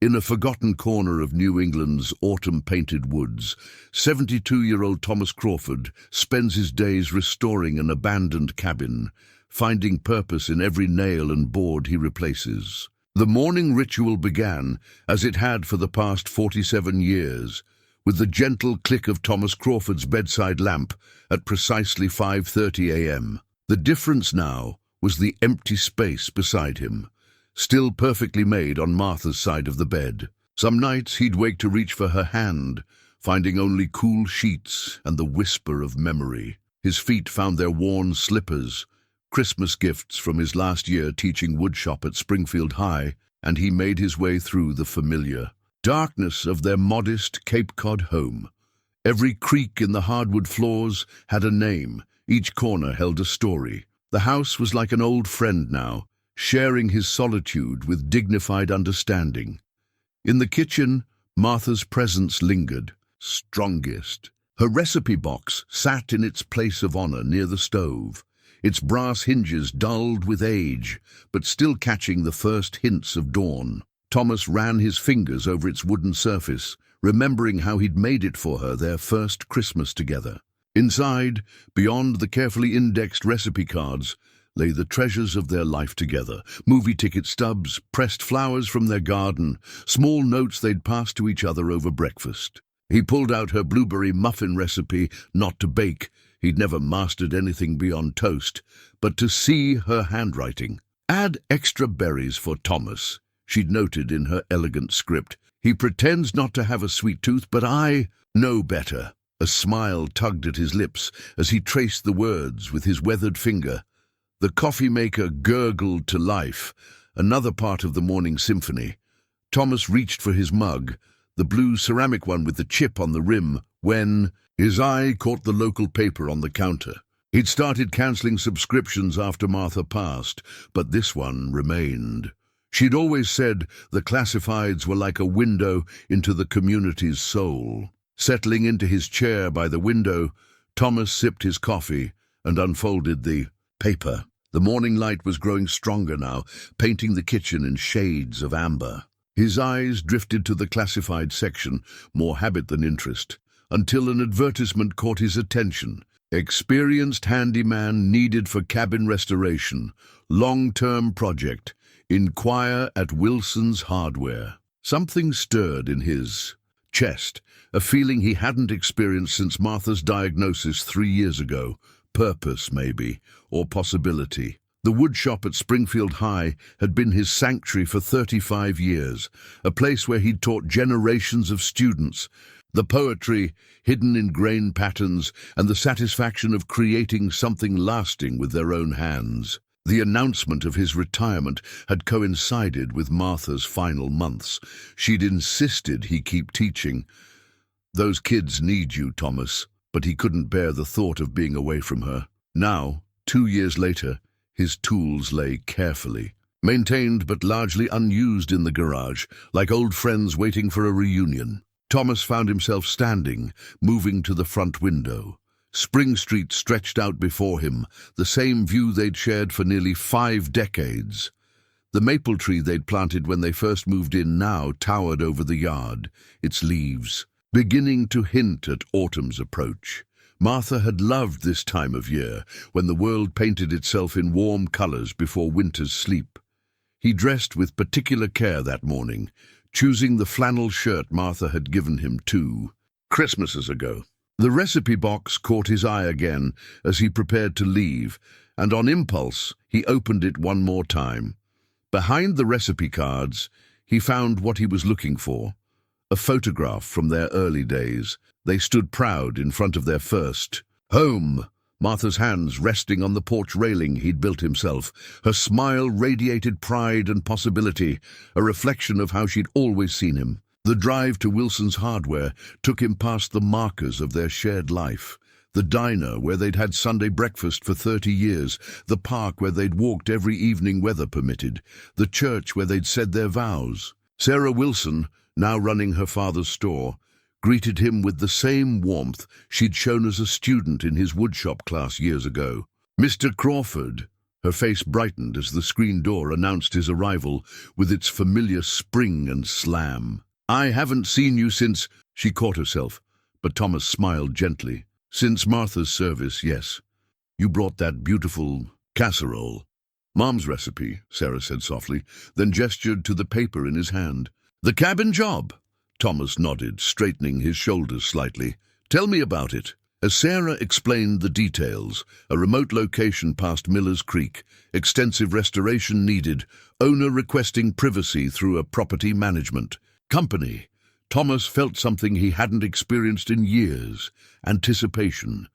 In a forgotten corner of New England's autumn-painted woods, 72-year-old Thomas Crawford spends his days restoring an abandoned cabin, finding purpose in every nail and board he replaces. The morning ritual began, as it had for the past 47 years, with the gentle click of Thomas Crawford's bedside lamp at precisely 5:30 a.m. The difference now was the empty space beside him, still perfectly made on Martha's side of the bed. Some nights he'd wake to reach for her hand, finding only cool sheets and the whisper of memory. His feet found their worn slippers, Christmas gifts from his last year teaching woodshop at Springfield High, and he made his way through the familiar darkness of their modest Cape Cod home. Every creak in the hardwood floors had a name, each corner held a story. The house was like an old friend now, sharing his solitude with dignified understanding. In the kitchen, Martha's presence lingered, strongest. Her recipe box sat in its place of honor near the stove, its brass hinges dulled with age, but still catching the first hints of dawn. Thomas ran his fingers over its wooden surface, remembering how he'd made it for her their first Christmas together. Inside, beyond the carefully indexed recipe cards, lay the treasures of their life together: movie ticket stubs, pressed flowers from their garden, small notes they'd passed to each other over breakfast. He pulled out her blueberry muffin recipe, not to bake. He'd never mastered anything beyond toast, but to see her handwriting. "Add extra berries for Thomas," she'd noted in her elegant script. "He pretends not to have a sweet tooth, but I know better." A smile tugged at his lips as he traced the words with his weathered finger. The coffee maker gurgled to life, another part of the morning symphony. Thomas reached for his mug, the blue ceramic one with the chip on the rim, when his eye caught the local paper on the counter. He'd started cancelling subscriptions after Martha passed, but this one remained. She'd always said the classifieds were like a window into the community's soul. Settling into his chair by the window, Thomas sipped his coffee and unfolded the paper. The morning light was growing stronger now, painting the kitchen in shades of amber. His eyes drifted to the classified section, more habit than interest, until an advertisement caught his attention. "Experienced handyman needed for cabin restoration. Long-term project. Inquire at Wilson's Hardware." Something stirred in his chest, a feeling he hadn't experienced since Martha's diagnosis 3 years ago. Purpose, maybe, or possibility. The woodshop at Springfield High had been his sanctuary for 35 years, a place where he'd taught generations of students. The poetry, hidden in grain patterns, and the satisfaction of creating something lasting with their own hands. The announcement of his retirement had coincided with Martha's final months. She'd insisted he keep teaching. "Those kids need you, Thomas," but he couldn't bear the thought of being away from her. Now, 2 years later, his tools lay carefully, maintained but largely unused in the garage, like old friends waiting for a reunion. Thomas found himself standing, moving to the front window. Spring Street stretched out before him, the same view they'd shared for nearly 5 decades. The maple tree they'd planted when they first moved in now towered over the yard, its leaves beginning to hint at autumn's approach. Martha had loved this time of year, when the world painted itself in warm colors before winter's sleep. He dressed with particular care that morning, choosing the flannel shirt Martha had given him 2 Christmases ago. The recipe box caught his eye again as he prepared to leave, and on impulse he opened it one more time. Behind the recipe cards, he found what he was looking for: a photograph from their early days. They stood proud in front of their first home, Martha's hands resting on the porch railing he'd built himself. Her smile radiated pride and possibility, a reflection of how she'd always seen him. The drive to Wilson's Hardware took him past the markers of their shared life. The diner where they'd had Sunday breakfast for 30 years, the park where they'd walked every evening weather permitted, the church where they'd said their vows. Sarah Wilson, now running her father's store, greeted him with the same warmth she'd shown as a student in his woodshop class years ago. "Mr. Crawford," Her face brightened as the screen door announced his arrival with its familiar spring and slam. "I haven't seen you since—" She caught herself, but Thomas smiled gently. "Since Martha's service, yes. You brought that beautiful casserole." "Mom's recipe," Sarah said softly, then gestured to the paper in his hand. "The cabin job?" Thomas nodded, straightening his shoulders slightly. "Tell me about it." As Sarah explained the details, a remote location past Miller's Creek, extensive restoration needed, owner requesting privacy through a property management company, Thomas felt something he hadn't experienced in years: anticipation.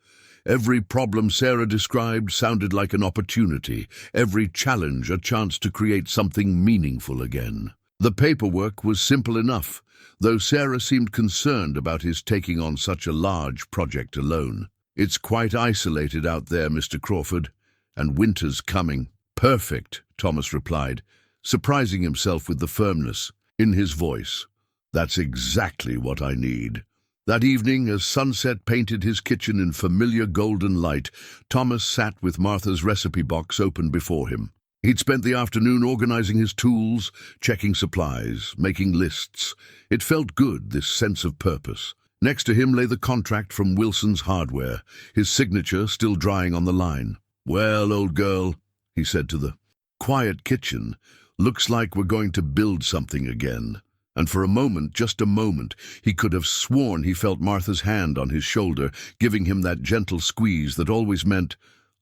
Every problem Sarah described sounded like an opportunity, every challenge a chance to create something meaningful again. The paperwork was simple enough, though Sarah seemed concerned about his taking on such a large project alone. "It's quite isolated out there, Mr. Crawford, and winter's coming." "Perfect," Thomas replied, surprising himself with the firmness in his voice. "That's exactly what I need." That evening, as sunset painted his kitchen in familiar golden light, Thomas sat with Martha's recipe box open before him. He'd spent the afternoon organizing his tools, checking supplies, making lists. It felt good, this sense of purpose. Next to him lay the contract from Wilson's Hardware, his signature still drying on the line. "Well, old girl," he said to the quiet kitchen, "looks like we're going to build something again." And for a moment, just a moment, he could have sworn he felt Martha's hand on his shoulder, giving him that gentle squeeze that always meant,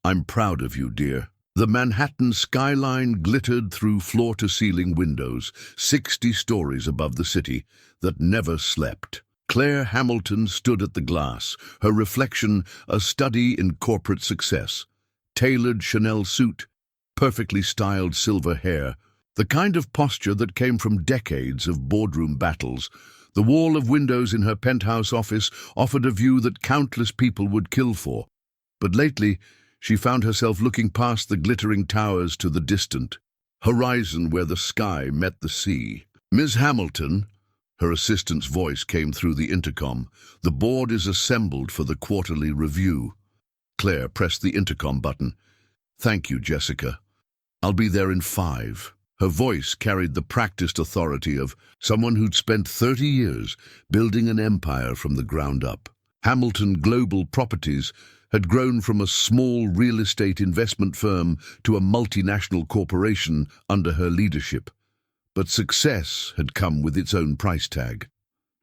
"I'm proud of you, dear." The Manhattan skyline glittered through floor-to-ceiling windows, 60 stories above the city, that never slept. Claire Hamilton stood at the glass, her reflection a study in corporate success. Tailored Chanel suit, perfectly styled silver hair, the kind of posture that came from decades of boardroom battles. The wall of windows in her penthouse office offered a view that countless people would kill for. But lately, she found herself looking past the glittering towers to the distant horizon where the sky met the sea. "Ms. Hamilton," her assistant's voice came through the intercom, "the board is assembled for the quarterly review." Claire pressed the intercom button. "Thank you, Jessica. I'll be there in 5. Her voice carried the practiced authority of someone who'd spent 30 years building an empire from the ground up. Hamilton Global Properties had grown from a small real estate investment firm to a multinational corporation under her leadership. But success had come with its own price tag.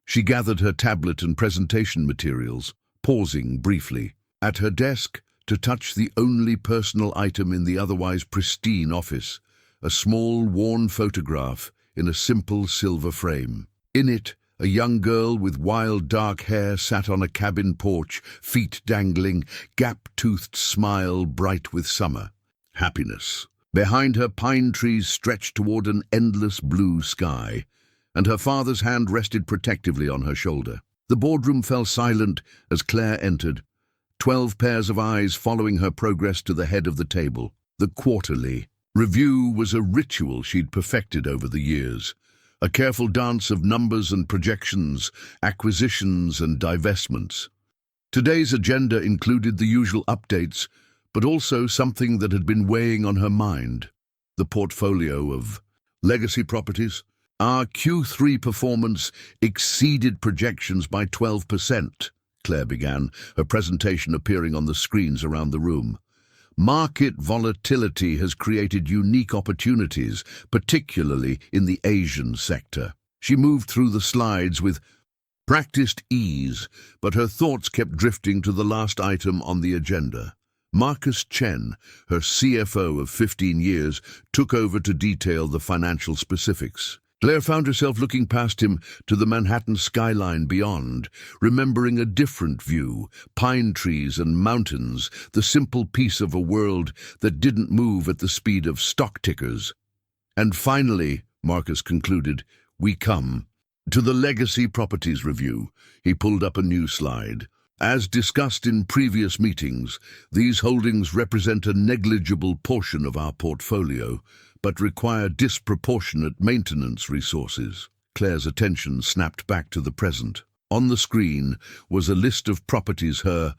She gathered her tablet and presentation materials, pausing briefly at her desk to touch the only personal item in the otherwise pristine office, a small, worn photograph in a simple silver frame. In it, a young girl with wild dark hair sat on a cabin porch, feet dangling, gap-toothed smile bright with summer. Happiness. Behind her, pine trees stretched toward an endless blue sky, and her father's hand rested protectively on her shoulder. The boardroom fell silent as Claire entered, 12 pairs of eyes following her progress to the head of the table. The quarterly review was a ritual she'd perfected over the years. A careful dance of numbers and projections, acquisitions and divestments. Today's agenda included the usual updates, but also something that had been weighing on her mind: the portfolio of legacy properties. "Our Q3 performance exceeded projections by 12%, Claire began, her presentation appearing on the screens around the room. "Market volatility has created unique opportunities, particularly in the Asian sector." She moved through the slides with practiced ease, but her thoughts kept drifting to the last item on the agenda. Marcus Chen, her CFO of 15 years, took over to detail the financial specifics. Claire found herself looking past him to the Manhattan skyline beyond, remembering a different view: pine trees and mountains, the simple piece of a world that didn't move at the speed of stock tickers. "And finally," Marcus concluded, "we come to the legacy properties review." He pulled up a new slide. "As discussed in previous meetings, these holdings represent a negligible portion of our portfolio, but require disproportionate maintenance resources." Claire's attention snapped back to the present. On the screen was a list of properties her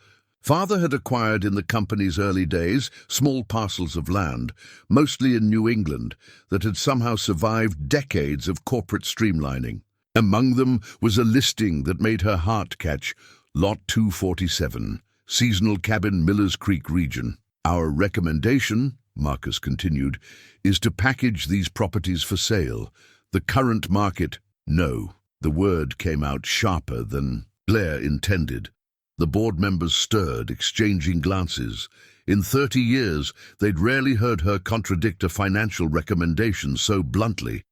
Father had acquired in the company's early days small parcels of land, mostly in New England, that had somehow survived decades of corporate streamlining. Among them was a listing that made her heart catch: Lot 247, Seasonal Cabin, Millers Creek region. Our recommendation, Marcus continued, is to package these properties for sale. The current market, no. The word came out sharper than Blair intended. The board members stirred, exchanging glances. In 30 years, they'd rarely heard her contradict a financial recommendation so bluntly.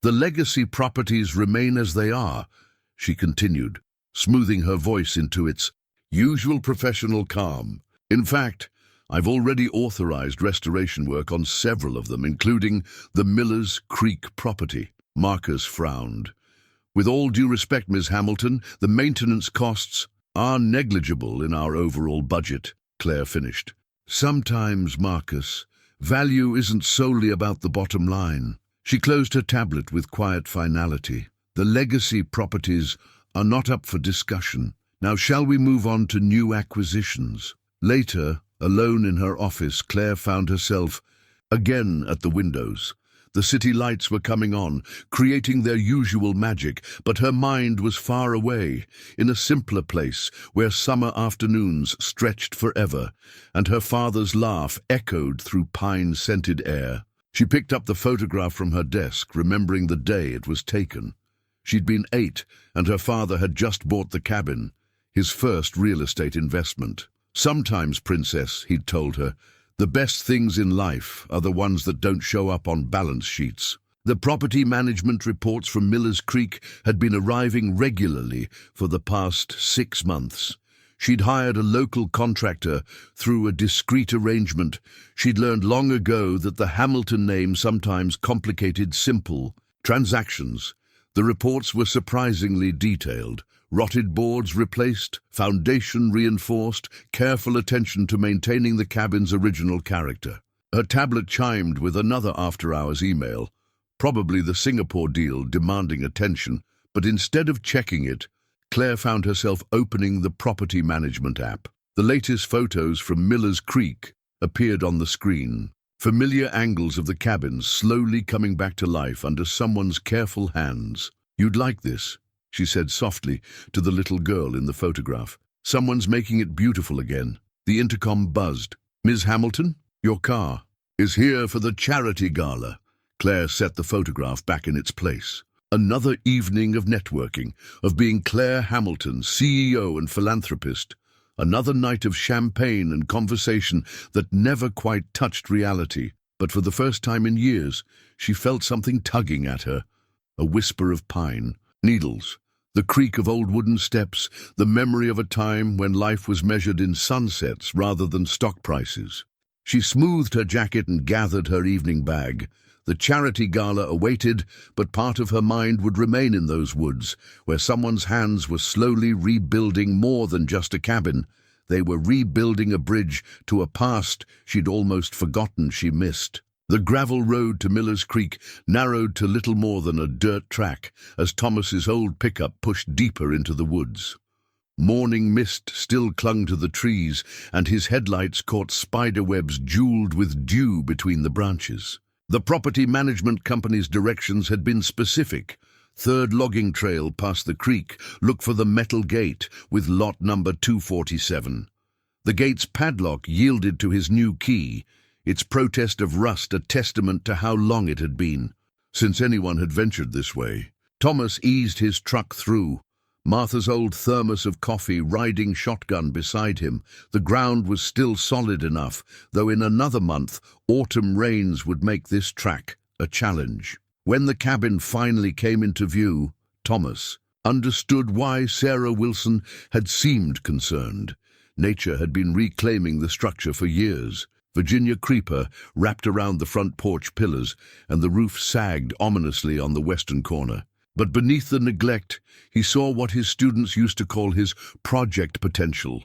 The legacy properties remain as they are, she continued, smoothing her voice into its usual professional calm. In fact, I've already authorized restoration work on several of them, including the Millers Creek property. Marcus frowned. With all due respect, Ms. Hamilton, the maintenance costs are negligible in our overall budget, Claire finished. Sometimes, Marcus, value isn't solely about the bottom line. She closed her tablet with quiet finality. The legacy properties are not up for discussion. Now shall we move on to new acquisitions? Later, alone in her office, Claire found herself again at the windows. The city lights were coming on, creating their usual magic, but her mind was far away, in a simpler place where summer afternoons stretched forever, and her father's laugh echoed through pine-scented air. She picked up the photograph from her desk, remembering the day it was taken. She'd been 8, and her father had just bought the cabin, his first real estate investment. Sometimes, Princess, he'd told her, the best things in life are the ones that don't show up on balance sheets. The property management reports from Millers Creek had been arriving regularly for the past 6 months. She'd hired a local contractor through a discreet arrangement. She'd learned long ago that the Hamilton name sometimes complicated simple transactions. The reports were surprisingly detailed. Rotted boards replaced, foundation reinforced, careful attention to maintaining the cabin's original character. Her tablet chimed with another after-hours email, probably the Singapore deal demanding attention, but instead of checking it, Claire found herself opening the property management app. The latest photos from Millers Creek appeared on the screen, familiar angles of the cabin slowly coming back to life under someone's careful hands. "You'd like this," she said softly to the little girl in the photograph. "Someone's making it beautiful again." The intercom buzzed. "Ms. Hamilton, your car is here for the charity gala." Claire set the photograph back in its place. Another evening of networking, of being Claire Hamilton, CEO and philanthropist. Another night of champagne and conversation that never quite touched reality. But for the first time in years, she felt something tugging at her. A whisper of pine, needles, the creak of old wooden steps, the memory of a time when life was measured in sunsets rather than stock prices. She smoothed her jacket and gathered her evening bag. The charity gala awaited, but part of her mind would remain in those woods, where someone's hands were slowly rebuilding more than just a cabin. They were rebuilding a bridge to a past she'd almost forgotten she missed. The gravel road to Millers Creek narrowed to little more than a dirt track as Thomas's old pickup pushed deeper into the woods. Morning mist still clung to the trees, and his headlights caught spiderwebs jeweled with dew between the branches. The property management company's directions had been specific. Third logging trail past the creek, look for the metal gate with lot number 247. The gate's padlock yielded to his new key, its protest of rust a testament to how long it had been since anyone had ventured this way. Thomas eased his truck through, Martha's old thermos of coffee riding shotgun beside him. The ground was still solid enough, though in another month, autumn rains would make this track a challenge. When the cabin finally came into view, Thomas understood why Sarah Wilson had seemed concerned. Nature had been reclaiming the structure for years. Virginia creeper wrapped around the front porch pillars, and the roof sagged ominously on the western corner. But beneath the neglect, he saw what his students used to call his project potential.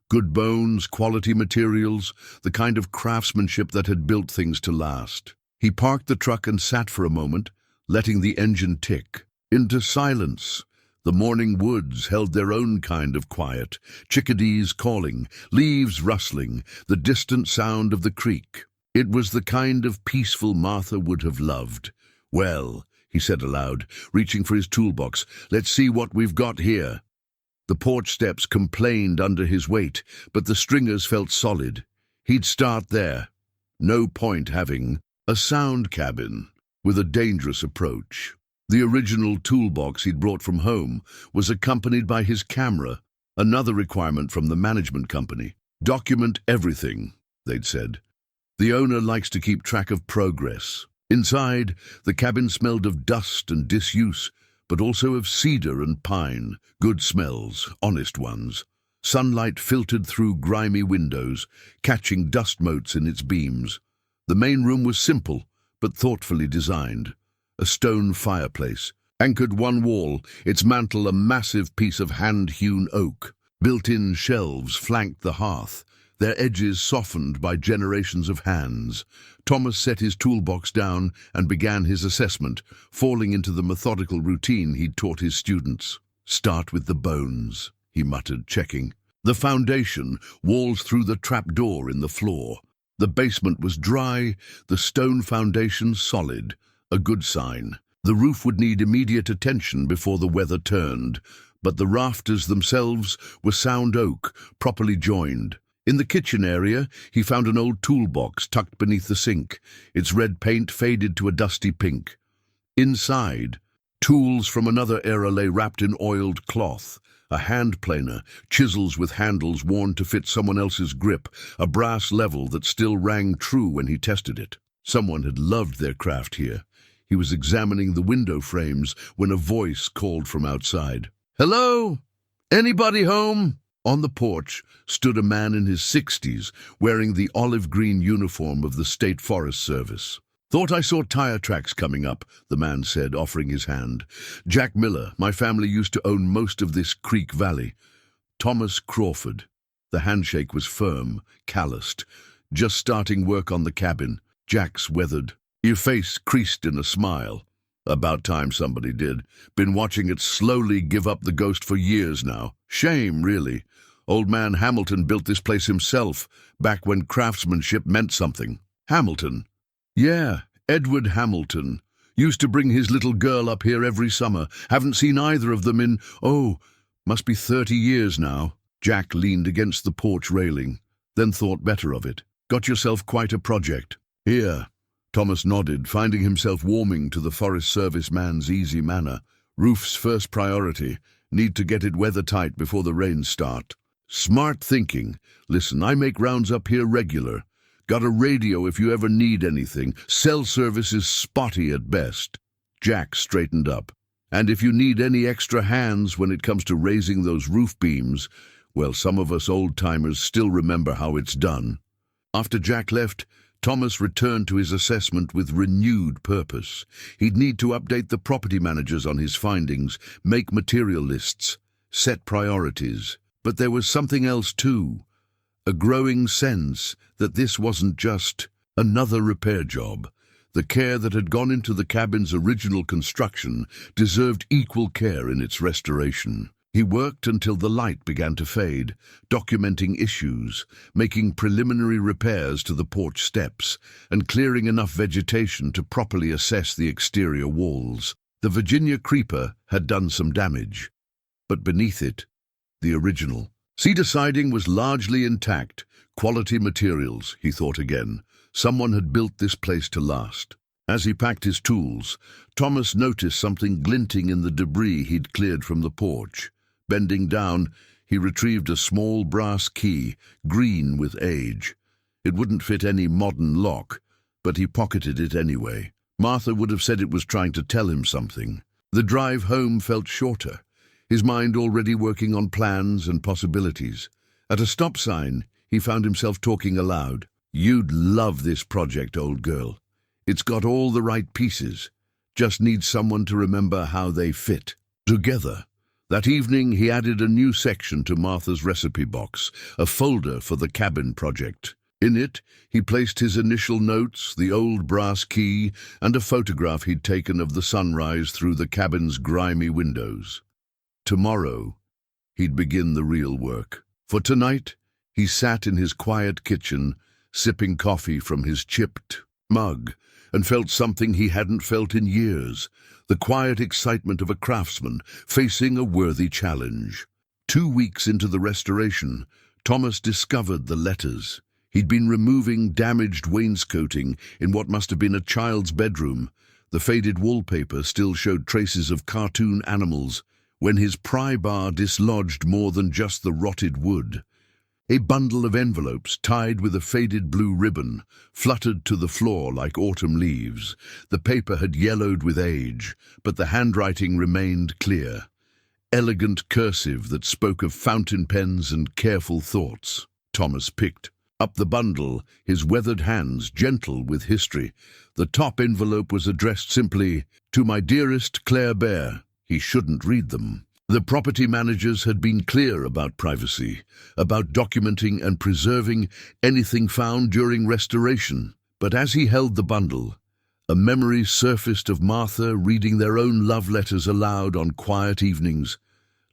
Good bones, quality materials, the kind of craftsmanship that had built things to last. He parked the truck and sat for a moment, letting the engine tick. Into silence, The morning woods held their own kind of quiet, chickadees calling, leaves rustling, the distant sound of the creek. It was the kind of peaceful Martha would have loved. "Well," he said aloud, reaching for his toolbox, "let's see what we've got here." The porch steps complained under his weight, but the stringers felt solid. He'd start there. No point having a sound cabin with a dangerous approach. The original toolbox he'd brought from home was accompanied by his camera, another requirement from the management company. "Document everything," they'd said. "The owner likes to keep track of progress." Inside, the cabin smelled of dust and disuse, but also of cedar and pine, good smells, honest ones. Sunlight filtered through grimy windows, catching dust motes in its beams. The main room was simple, but thoughtfully designed. A stone fireplace, anchored one wall, its mantel a massive piece of hand-hewn oak. Built-in shelves flanked the hearth, their edges softened by generations of hands. Thomas set his toolbox down and began his assessment, falling into the methodical routine he'd taught his students. "Start with the bones," he muttered, checking. The foundation, walls through the trapdoor in the floor. The basement was dry, the stone foundation solid, a good sign. The roof would need immediate attention before the weather turned, but the rafters themselves were sound oak, properly joined. In the kitchen area, he found an old toolbox tucked beneath the sink, its red paint faded to a dusty pink. Inside, tools from another era lay wrapped in oiled cloth. A hand planer, chisels with handles worn to fit someone else's grip, a brass level that still rang true when he tested it. Someone had loved their craft here. He was examining the window frames when a voice called from outside. "Hello? Anybody home?" On the porch stood a man in his 60s, wearing the olive-green uniform of the State Forest Service. "Thought I saw tire tracks coming up," the man said, offering his hand. "Jack Miller, my family used to own most of this creek valley." Thomas Crawford. The handshake was firm, calloused. "Just starting work on the cabin." Jack's weathered. Your face creased in a smile. "About time somebody did. Been watching it slowly give up the ghost for years now. Shame, really. Old man Hamilton built this place himself, back when craftsmanship meant something." "Hamilton?" "Yeah, Edward Hamilton. Used to bring his little girl up here every summer. Haven't seen either of them in, must be 30 years now." Jack leaned against the porch railing, then thought better of it. "Got yourself quite a project." "Here." Thomas nodded, finding himself warming to the Forest Service man's easy manner. "Roof's first priority. Need to get it weather-tight before the rains start." "Smart thinking. Listen, I make rounds up here regular. Got a radio if you ever need anything. Cell service is spotty at best." Jack straightened up. "And if you need any extra hands when it comes to raising those roof beams, well, some of us old-timers still remember how it's done." After Jack left, Thomas returned to his assessment with renewed purpose. He'd need to update the property managers on his findings, make material lists, set priorities. But there was something else too. A growing sense that this wasn't just another repair job. The care that had gone into the cabin's original construction deserved equal care in its restoration. He worked until the light began to fade, documenting issues, making preliminary repairs to the porch steps, and clearing enough vegetation to properly assess the exterior walls. The Virginia creeper had done some damage, but beneath it, the original. Cedar siding was largely intact, quality materials, he thought again. Someone had built this place to last. As he packed his tools, Thomas noticed something glinting in the debris he'd cleared from the porch. Bending down, he retrieved a small brass key, green with age. It wouldn't fit any modern lock, but he pocketed it anyway. Martha would have said it was trying to tell him something. The drive home felt shorter, his mind already working on plans and possibilities. At a stop sign, he found himself talking aloud. "You'd love this project, old girl. It's got all the right pieces. Just needs someone to remember how they fit together." That evening, he added a new section to Martha's recipe box, a folder for the cabin project. In it, he placed his initial notes, the old brass key, and a photograph he'd taken of the sunrise through the cabin's grimy windows. tomorrow, he'd begin the real work. For tonight, he sat in his quiet kitchen, sipping coffee from his chipped mug, and felt something he hadn't felt in years, the quiet excitement of a craftsman facing a worthy challenge. 2 weeks into the restoration, Thomas discovered the letters. He'd been removing damaged wainscoting in what must have been a child's bedroom. The faded wallpaper still showed traces of cartoon animals, when his pry bar dislodged more than just the rotted wood. A bundle of envelopes tied with a faded blue ribbon fluttered to the floor like autumn leaves. The paper had yellowed with age, but the handwriting remained clear. Elegant cursive that spoke of fountain pens and careful thoughts. Thomas picked up the bundle, his weathered hands gentle with history. The top envelope was addressed simply, "To my dearest Claire Bear." He shouldn't read them. The property managers had been clear about privacy, about documenting and preserving anything found during restoration. But as he held the bundle, a memory surfaced of Martha reading their own love letters aloud on quiet evenings,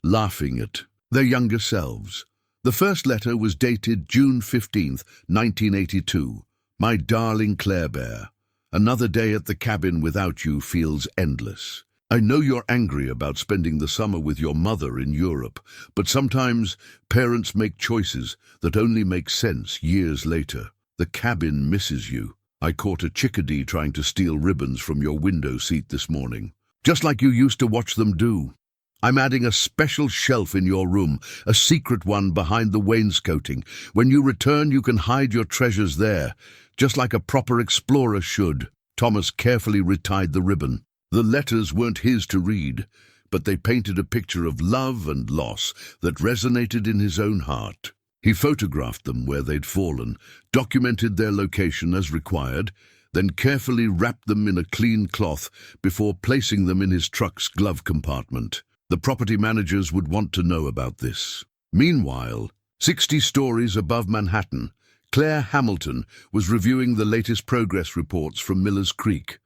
laughing at their younger selves. The first letter was dated June 15th, 1982. "My darling Claire Bear, another day at the cabin without you feels endless. I know you're angry about spending the summer with your mother in Europe, but sometimes parents make choices that only make sense years later. The cabin misses you. I caught a chickadee trying to steal ribbons from your window seat this morning, just like you used to watch them do. I'm adding a special shelf in your room, a secret one behind the wainscoting. When you return, you can hide your treasures there, just like a proper explorer should." Thomas carefully retied the ribbon. The letters weren't his to read, but they painted a picture of love and loss that resonated in his own heart. He photographed them where they'd fallen, documented their location as required, then carefully wrapped them in a clean cloth before placing them in his truck's glove compartment. The property managers would want to know about this. Meanwhile, 60 stories above Manhattan, Claire Hamilton was reviewing the latest progress reports from Miller's Creek.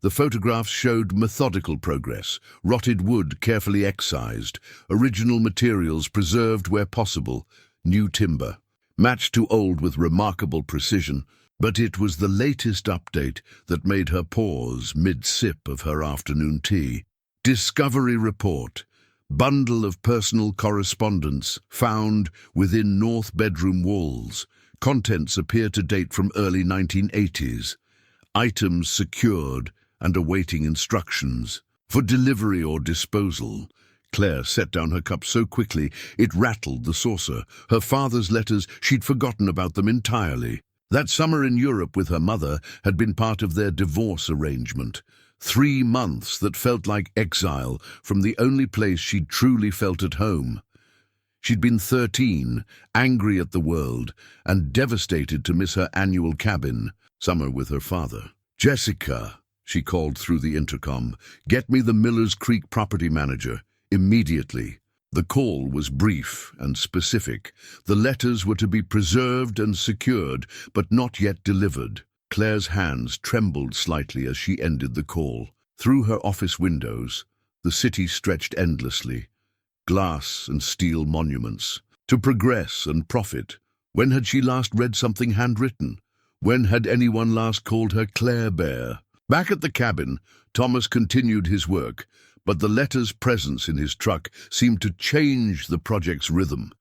The photographs showed methodical progress, rotted wood carefully excised, original materials preserved where possible, new timber, matched to old with remarkable precision. But it was the latest update that made her pause mid-sip of her afternoon tea. Discovery report. Bundle of personal correspondence found within north bedroom walls. Contents appear to date from early 1980s. Items secured and awaiting instructions for delivery or disposal. Claire set down her cup so quickly it rattled the saucer. Her father's letters, she'd forgotten about them entirely. That summer in Europe with her mother had been part of their divorce arrangement. 3 months that felt like exile from the only place she'd truly felt at home. She'd been 13, angry at the world, and devastated to miss her annual cabin, summer with her father. "Jessica," she called through the intercom, "get me the Miller's Creek property manager, immediately." The call was brief and specific. The letters were to be preserved and secured, but not yet delivered. Claire's hands trembled slightly as she ended the call. Through her office windows, the city stretched endlessly. Glass and steel monuments. To progress and profit. When had she last read something handwritten? When had anyone last called her Claire Bear? Back at the cabin, Thomas continued his work, but the letter's presence in his truck seemed to change the project's rhythm.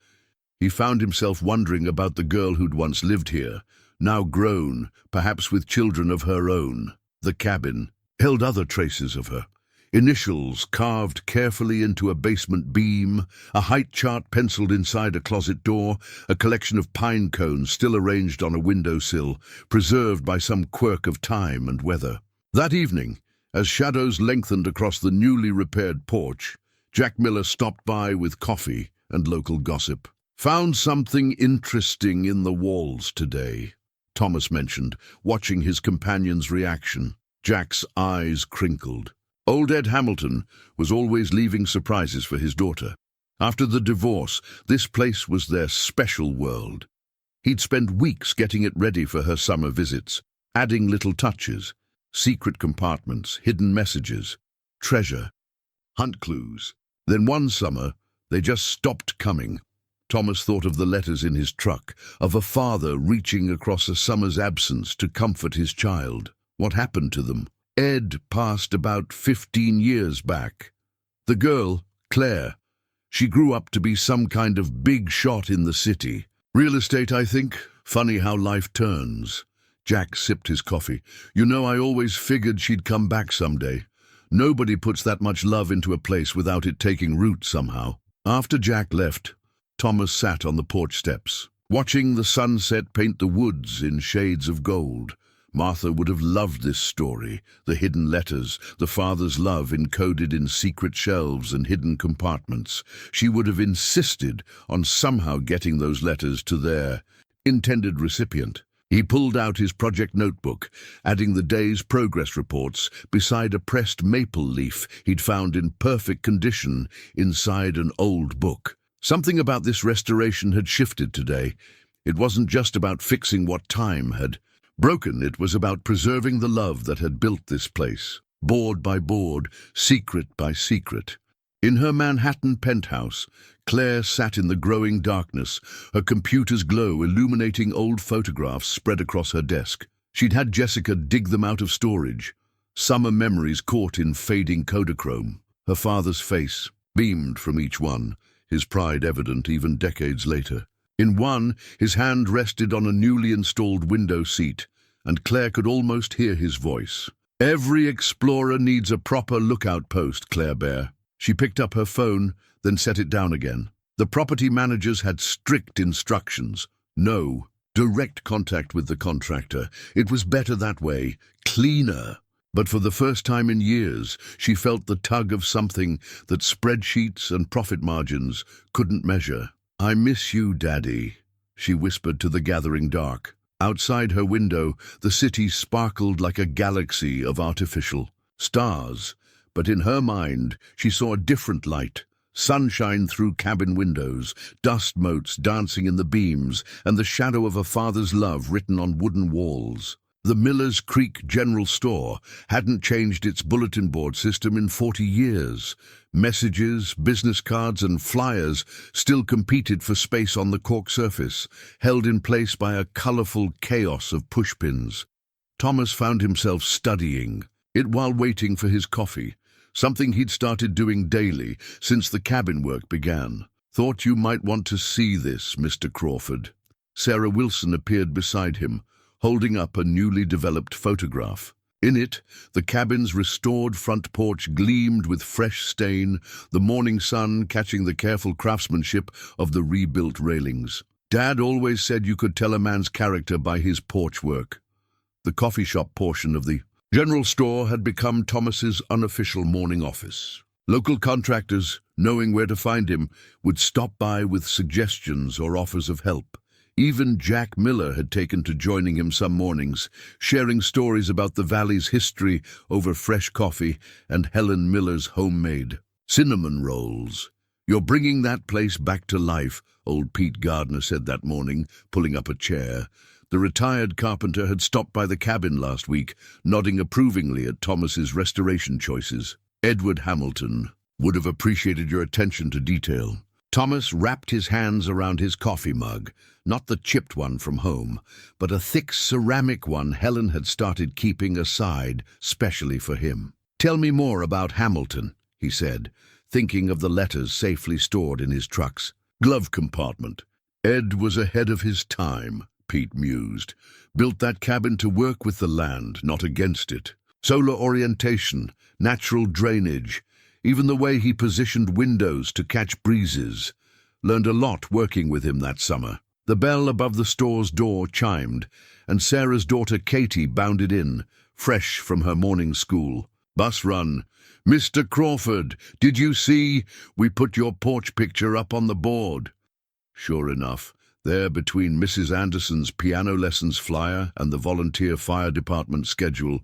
He found himself wondering about the girl who'd once lived here, now grown, perhaps with children of her own. The cabin held other traces of her. Initials carved carefully into a basement beam, a height chart penciled inside a closet door, a collection of pine cones still arranged on a windowsill, preserved by some quirk of time and weather. That evening, as shadows lengthened across the newly repaired porch, Jack Miller stopped by with coffee and local gossip. "Found something interesting in the walls today," Thomas mentioned, watching his companion's reaction. Jack's eyes crinkled. Old Ed Hamilton was always leaving surprises for his daughter. After the divorce, this place was their special world. He'd spend weeks getting it ready for her summer visits, adding little touches, secret compartments, hidden messages, treasure, hunt clues. Then one summer, they just stopped coming. Thomas thought of the letters in his truck, of a father reaching across a summer's absence to comfort his child. What happened to them? Ed passed about 15 years back. The girl, Claire, she grew up to be some kind of big shot in the city. Real estate, I think. Funny how life turns. Jack sipped his coffee. You know, I always figured she'd come back someday. Nobody puts that much love into a place without it taking root somehow. After Jack left, Thomas sat on the porch steps, watching the sunset paint the woods in shades of gold. Martha would have loved this story, the hidden letters, the father's love encoded in secret shelves and hidden compartments. She would have insisted on somehow getting those letters to their intended recipient. He pulled out his project notebook, adding the day's progress reports beside a pressed maple leaf he'd found in perfect condition inside an old book. Something about this restoration had shifted today. It wasn't just about fixing what time had broken, it was about preserving the love that had built this place, board by board, secret by secret. In her Manhattan penthouse, Claire sat in the growing darkness, her computer's glow illuminating old photographs spread across her desk. She'd had Jessica dig them out of storage, summer memories caught in fading Kodachrome. Her father's face beamed from each one, his pride evident even decades later. In one, his hand rested on a newly installed window seat, and Claire could almost hear his voice. Every explorer needs a proper lookout post, Claire Bear. She picked up her phone, then set it down again. The property managers had strict instructions. No direct contact with the contractor. It was better that way, cleaner. But for the first time in years, she felt the tug of something that spreadsheets and profit margins couldn't measure. I miss you, Daddy, she whispered to the gathering dark. Outside her window, the city sparkled like a galaxy of artificial stars. But in her mind, she saw a different light. Sunshine through cabin windows, dust motes dancing in the beams, and the shadow of a father's love written on wooden walls. The Miller's Creek General Store hadn't changed its bulletin board system in 40 years. Messages, business cards, and flyers still competed for space on the cork surface, held in place by a colorful chaos of pushpins. Thomas found himself studying it while waiting for his coffee, something he'd started doing daily since the cabin work began. Thought you might want to see this, Mr. Crawford. Sarah Wilson appeared beside him, holding up a newly developed photograph. In it, the cabin's restored front porch gleamed with fresh stain, the morning sun catching the careful craftsmanship of the rebuilt railings. Dad always said you could tell a man's character by his porch work. The coffee shop portion of the general store had become Thomas's unofficial morning office. Local contractors, knowing where to find him, would stop by with suggestions or offers of help. Even Jack Miller had taken to joining him some mornings, sharing stories about the valley's history over fresh coffee and Helen Miller's homemade cinnamon rolls. You're bringing that place back to life, old Pete Gardner said that morning, pulling up a chair. The retired carpenter had stopped by the cabin last week, nodding approvingly at Thomas's restoration choices. Edward Hamilton would have appreciated your attention to detail. Thomas wrapped his hands around his coffee mug, not the chipped one from home, but a thick ceramic one Helen had started keeping aside specially for him. Tell me more about Hamilton, he said, thinking of the letters safely stored in his truck's glove compartment. Ed was ahead of his time, Pete mused. Built that cabin to work with the land, not against it. Solar orientation, natural drainage, even the way he positioned windows to catch breezes. Learned a lot working with him that summer. The bell above the store's door chimed, and Sarah's daughter Katie bounded in, fresh from her morning school. Bus run. Mr. Crawford, did you see? We put your porch picture up on the board. Sure enough, there between Mrs. Anderson's piano lessons flyer and the volunteer fire department schedule,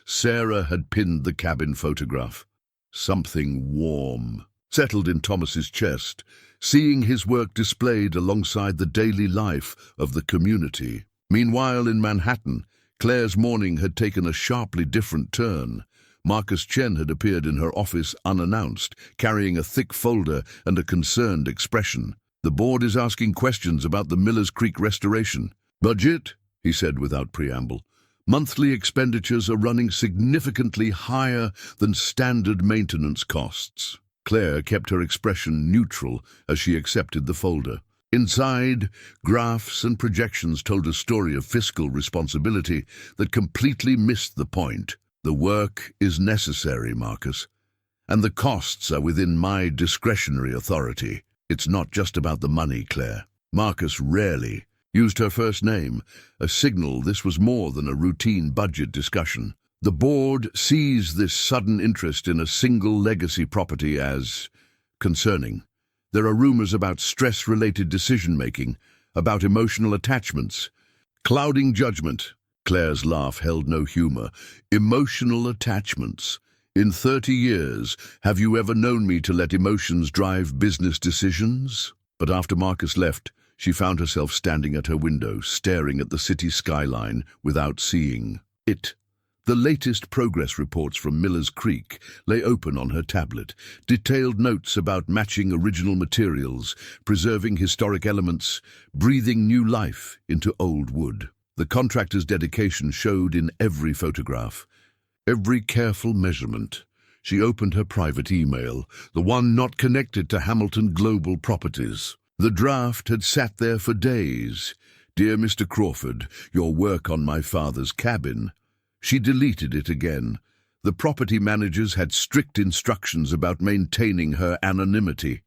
Sarah had pinned the cabin photograph. Something warm settled in Thomas's chest, seeing his work displayed alongside the daily life of the community. Meanwhile, in Manhattan, Claire's morning had taken a sharply different turn. Marcus Chen had appeared in her office unannounced, carrying a thick folder and a concerned expression. "The board is asking questions about the Millers Creek restoration." "Budget?" he said without preamble. "Monthly expenditures are running significantly higher than standard maintenance costs." Claire kept her expression neutral as she accepted the folder. Inside, graphs and projections told a story of fiscal responsibility that completely missed the point. "The work is necessary, Marcus, and the costs are within my discretionary authority. It's not just about the money, Claire." Marcus rarely used her first name, a signal this was more than a routine budget discussion. "The board sees this sudden interest in a single legacy property as concerning. There are rumors about stress-related decision-making, about emotional attachments, clouding judgment." Claire's laugh held no humor. "Emotional attachments? In 30 years, have you ever known me to let emotions drive business decisions?" But after Marcus left, she found herself standing at her window, staring at the city skyline without seeing it. The latest progress reports from Millers Creek lay open on her tablet, detailed notes about matching original materials, preserving historic elements, breathing new life into old wood. The contractor's dedication showed in every photograph, every careful measurement. She opened her private email, the one not connected to Hamilton Global Properties. The draft had sat there for days. "Dear Mr. Crawford, your work on my father's cabin." She deleted it again. The property managers had strict instructions about maintaining her anonymity.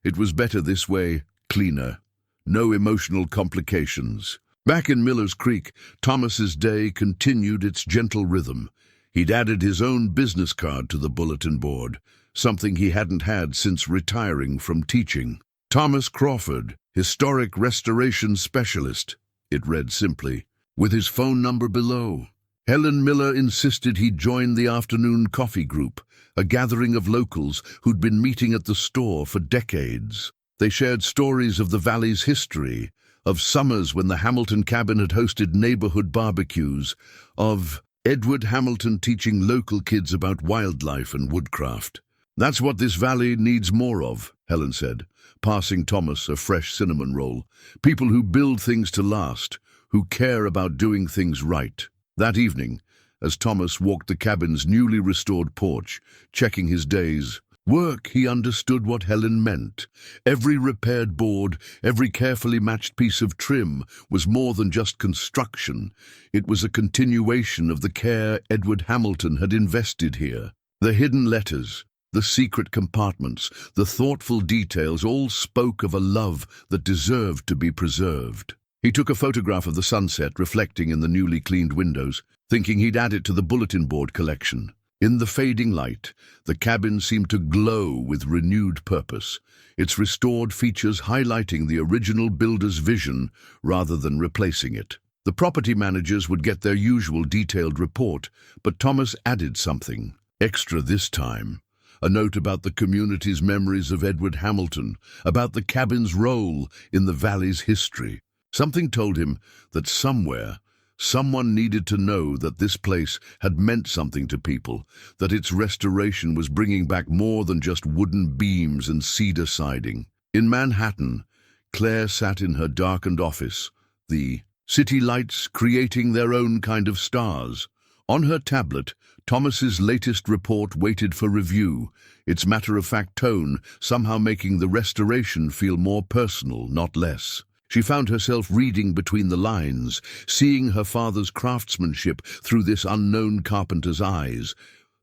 It was better this way, cleaner. No emotional complications. Back in Millers Creek, Thomas's day continued its gentle rhythm. He'd added his own business card to the bulletin board, something he hadn't had since retiring from teaching. "Thomas Crawford, Historic Restoration Specialist," it read simply, with his phone number below. Helen Miller insisted he join the afternoon coffee group, a gathering of locals who'd been meeting at the store for decades. They shared stories of the valley's history, of summers when the Hamilton cabin had hosted neighborhood barbecues, of Edward Hamilton teaching local kids about wildlife and woodcraft. "That's what this valley needs more of," Helen said, passing Thomas a fresh cinnamon roll. "People who build things to last, who care about doing things right." That evening, as Thomas walked the cabin's newly restored porch, checking his day's work, he understood what Helen meant. Every repaired board, every carefully matched piece of trim was more than just construction. It was a continuation of the care Edward Hamilton had invested here. The hidden letters, the secret compartments, the thoughtful details all spoke of a love that deserved to be preserved. He took a photograph of the sunset reflecting in the newly cleaned windows, thinking he'd add it to the bulletin board collection. In the fading light, the cabin seemed to glow with renewed purpose, its restored features highlighting the original builder's vision rather than replacing it. The property managers would get their usual detailed report, but Thomas added something extra this time. A note about the community's memories of Edward Hamilton, about the cabin's role in the valley's history. Something told him that somewhere, someone needed to know that this place had meant something to people, that its restoration was bringing back more than just wooden beams and cedar siding. In Manhattan, Claire sat in her darkened office, the city lights creating their own kind of stars. On her tablet, Thomas's latest report waited for review, its matter-of-fact tone somehow making the restoration feel more personal, not less. She found herself reading between the lines, seeing her father's craftsmanship through this unknown carpenter's eyes.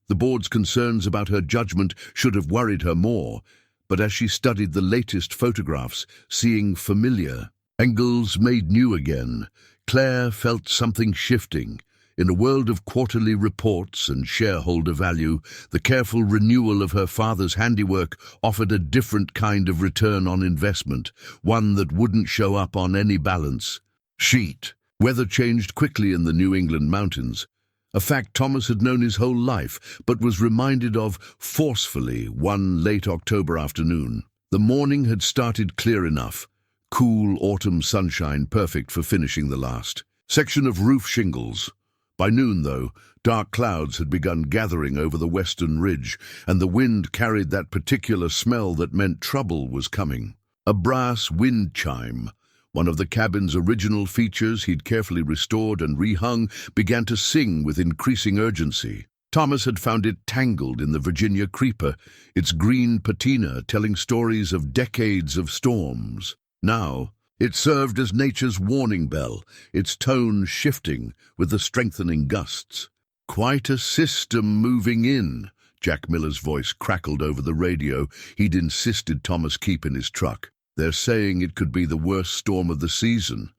The board's concerns about her judgment should have worried her more, but as she studied the latest photographs, seeing familiar angles made new again, Claire felt something shifting. In a world of quarterly reports and shareholder value, the careful renewal of her father's handiwork offered a different kind of return on investment, one that wouldn't show up on any balance sheet. Weather changed quickly in the New England mountains, a fact Thomas had known his whole life, but was reminded of forcefully one late October afternoon. The morning had started clear enough, cool autumn sunshine perfect for finishing the last section of roof shingles. By noon, though, dark clouds had begun gathering over the western ridge, and the wind carried that particular smell that meant trouble was coming. A brass wind chime, one of the cabin's original features he'd carefully restored and rehung, began to sing with increasing urgency. Thomas had found it tangled in the Virginia creeper, its green patina telling stories of decades of storms. Now, it served as nature's warning bell, its tone shifting with the strengthening gusts. "Quite a system moving in," Jack Miller's voice crackled over the radio he'd insisted Thomas keep in his truck. "They're saying it could be the worst storm of the season.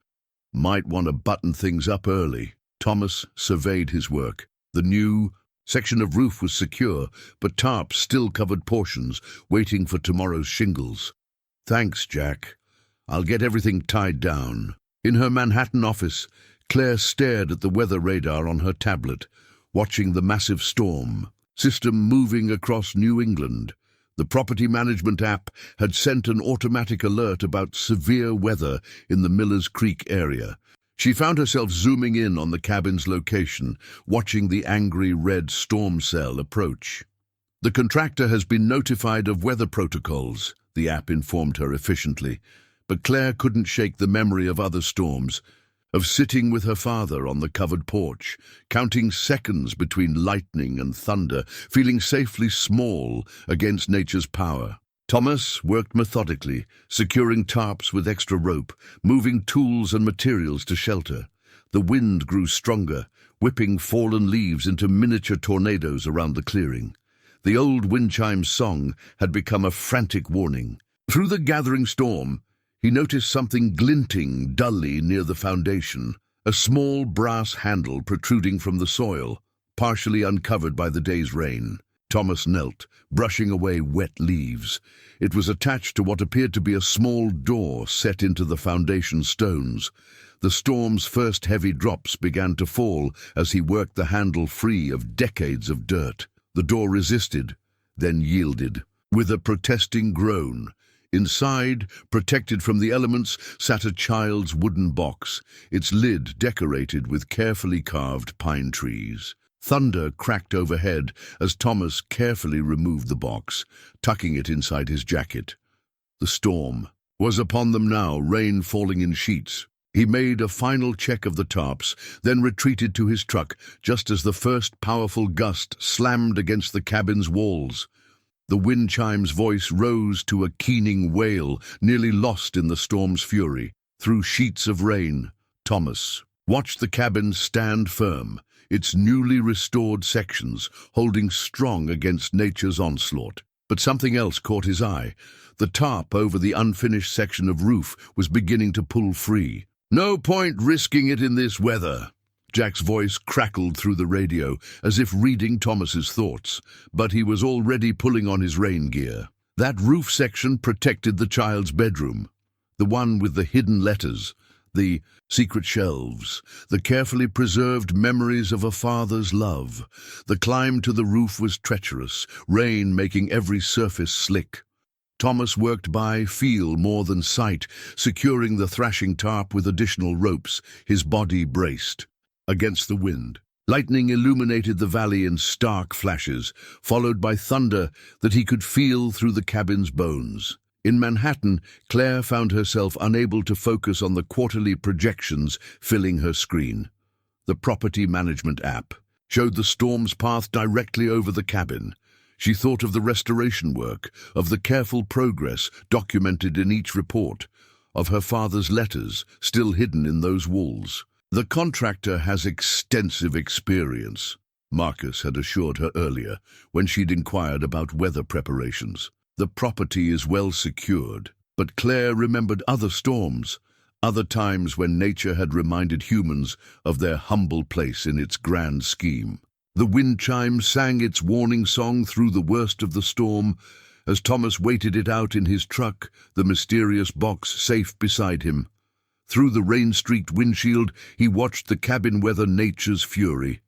Might want to button things up early." Thomas surveyed his work. The new section of roof was secure, but tarps still covered portions, waiting for tomorrow's shingles. "Thanks, Jack. I'll get everything tied down." In her Manhattan office, Claire stared at the weather radar on her tablet, watching the massive storm system moving across New England. The property management app had sent an automatic alert about severe weather in the Millers Creek area. She found herself zooming in on the cabin's location, watching the angry red storm cell approach. "The contractor has been notified of weather protocols," the app informed her efficiently. But Claire couldn't shake the memory of other storms, of sitting with her father on the covered porch, counting seconds between lightning and thunder, feeling safely small against nature's power. Thomas worked methodically, securing tarps with extra rope, moving tools and materials to shelter. The wind grew stronger, whipping fallen leaves into miniature tornadoes around the clearing. The old wind chime's song had become a frantic warning. Through the gathering storm, he noticed something glinting dully near the foundation, a small brass handle protruding from the soil, partially uncovered by the day's rain. Thomas knelt, brushing away wet leaves. It was attached to what appeared to be a small door set into the foundation stones. The storm's first heavy drops began to fall as he worked the handle free of decades of dirt. The door resisted, then yielded, with a protesting groan. Inside, protected from the elements, sat a child's wooden box, its lid decorated with carefully carved pine trees. Thunder cracked overhead as Thomas carefully removed the box, tucking it inside his jacket. The storm was upon them now, rain falling in sheets. He made a final check of the tarps, then retreated to his truck just as the first powerful gust slammed against the cabin's walls. The wind chime's voice rose to a keening wail, nearly lost in the storm's fury. Through sheets of rain, Thomas watched the cabin stand firm, its newly restored sections holding strong against nature's onslaught. But something else caught his eye. The tarp over the unfinished section of roof was beginning to pull free. "No point risking it in this weather." Jack's voice crackled through the radio, as if reading Thomas's thoughts, but he was already pulling on his rain gear. That roof section protected the child's bedroom, the one with the hidden letters, the secret shelves, the carefully preserved memories of a father's love. The climb to the roof was treacherous, rain making every surface slick. Thomas worked by feel more than sight, securing the thrashing tarp with additional ropes, his body braced against the wind. Lightning illuminated the valley in stark flashes, followed by thunder that he could feel through the cabin's bones. In Manhattan, Claire found herself unable to focus on the quarterly projections filling her screen. The property management app showed the storm's path directly over the cabin. She thought of the restoration work, of the careful progress documented in each report, of her father's letters still hidden in those walls. "The contractor has extensive experience," Marcus had assured her earlier when she'd inquired about weather preparations. "The property is well secured." But Claire remembered other storms, other times when nature had reminded humans of their humble place in its grand scheme. The wind chime sang its warning song through the worst of the storm. As Thomas waited it out in his truck, the mysterious box safe beside him. Through the rain-streaked windshield, he watched the cabin weather nature's fury.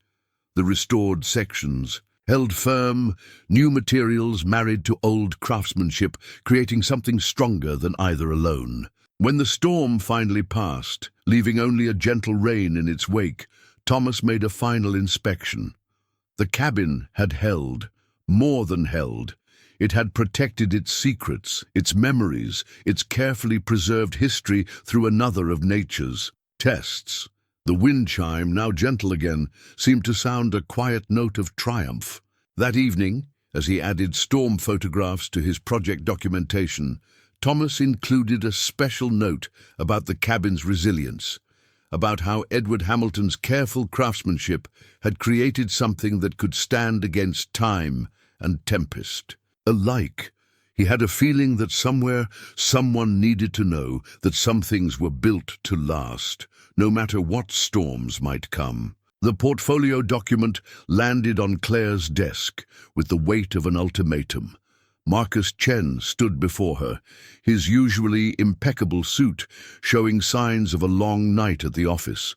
The restored sections held firm, new materials married to old craftsmanship, creating something stronger than either alone. When the storm finally passed, leaving only a gentle rain in its wake, Thomas made a final inspection. The cabin had held, more than held. It had protected its secrets, its memories, its carefully preserved history through another of nature's tests. The wind chime, now gentle again, seemed to sound a quiet note of triumph. That evening, as he added storm photographs to his project documentation, Thomas included a special note about the cabin's resilience, about how Edward Hamilton's careful craftsmanship had created something that could stand against time and tempest. Alike, he had a feeling that somewhere someone needed to know that some things were built to last, no matter what storms might come. The portfolio document landed on Claire's desk with the weight of an ultimatum. Marcus Chen stood before her, his usually impeccable suit showing signs of a long night at the office.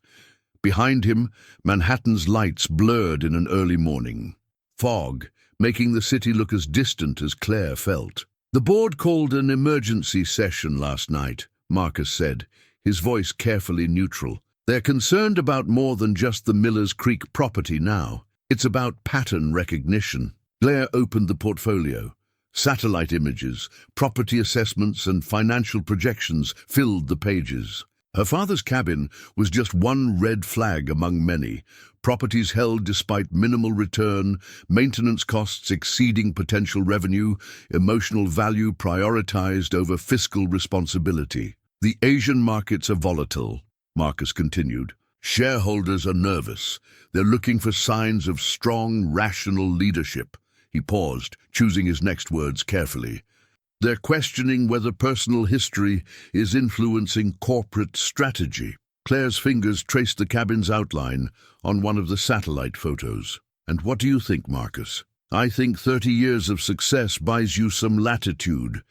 Behind him, Manhattan's lights blurred in an early morning. Fog, making the city look as distant as Claire felt. "The board called an emergency session last night," Marcus said, his voice carefully neutral. "They're concerned about more than just the Millers Creek property now. It's about pattern recognition." Claire opened the portfolio. Satellite images, property assessments, and financial projections filled the pages. Her father's cabin was just one red flag among many. Properties held despite minimal return, maintenance costs exceeding potential revenue, emotional value prioritized over fiscal responsibility. "The Asian markets are volatile," Marcus continued. "Shareholders are nervous. They're looking for signs of strong, rational leadership." He paused, choosing his next words carefully. "They're questioning whether personal history is influencing corporate strategy." Claire's fingers traced the cabin's outline on one of the satellite photos. "And what do you think, Marcus?" "I think 30 years of success buys you some latitude,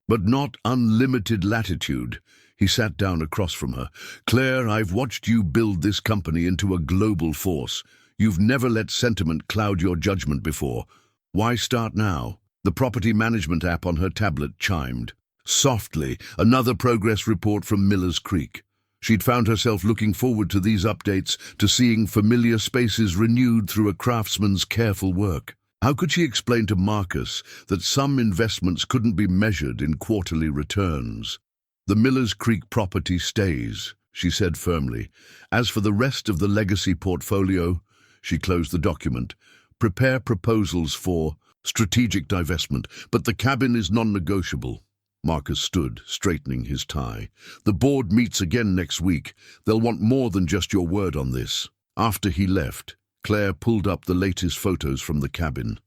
but not unlimited latitude." He sat down across from her. "Claire, I've watched you build this company into a global force. You've never let sentiment cloud your judgment before. Why start now?" The property management app on her tablet chimed. Softly, another progress report from Millers Creek. She'd found herself looking forward to these updates, to seeing familiar spaces renewed through a craftsman's careful work. How could she explain to Marcus that some investments couldn't be measured in quarterly returns? "The Millers Creek property stays," she said firmly. "As for the rest of the legacy portfolio," she closed the document, "prepare proposals for strategic divestment, but the cabin is non-negotiable." Marcus stood, straightening his tie. "The board meets again next week. They'll want more than just your word on this." After he left, Claire pulled up the latest photos from the cabin.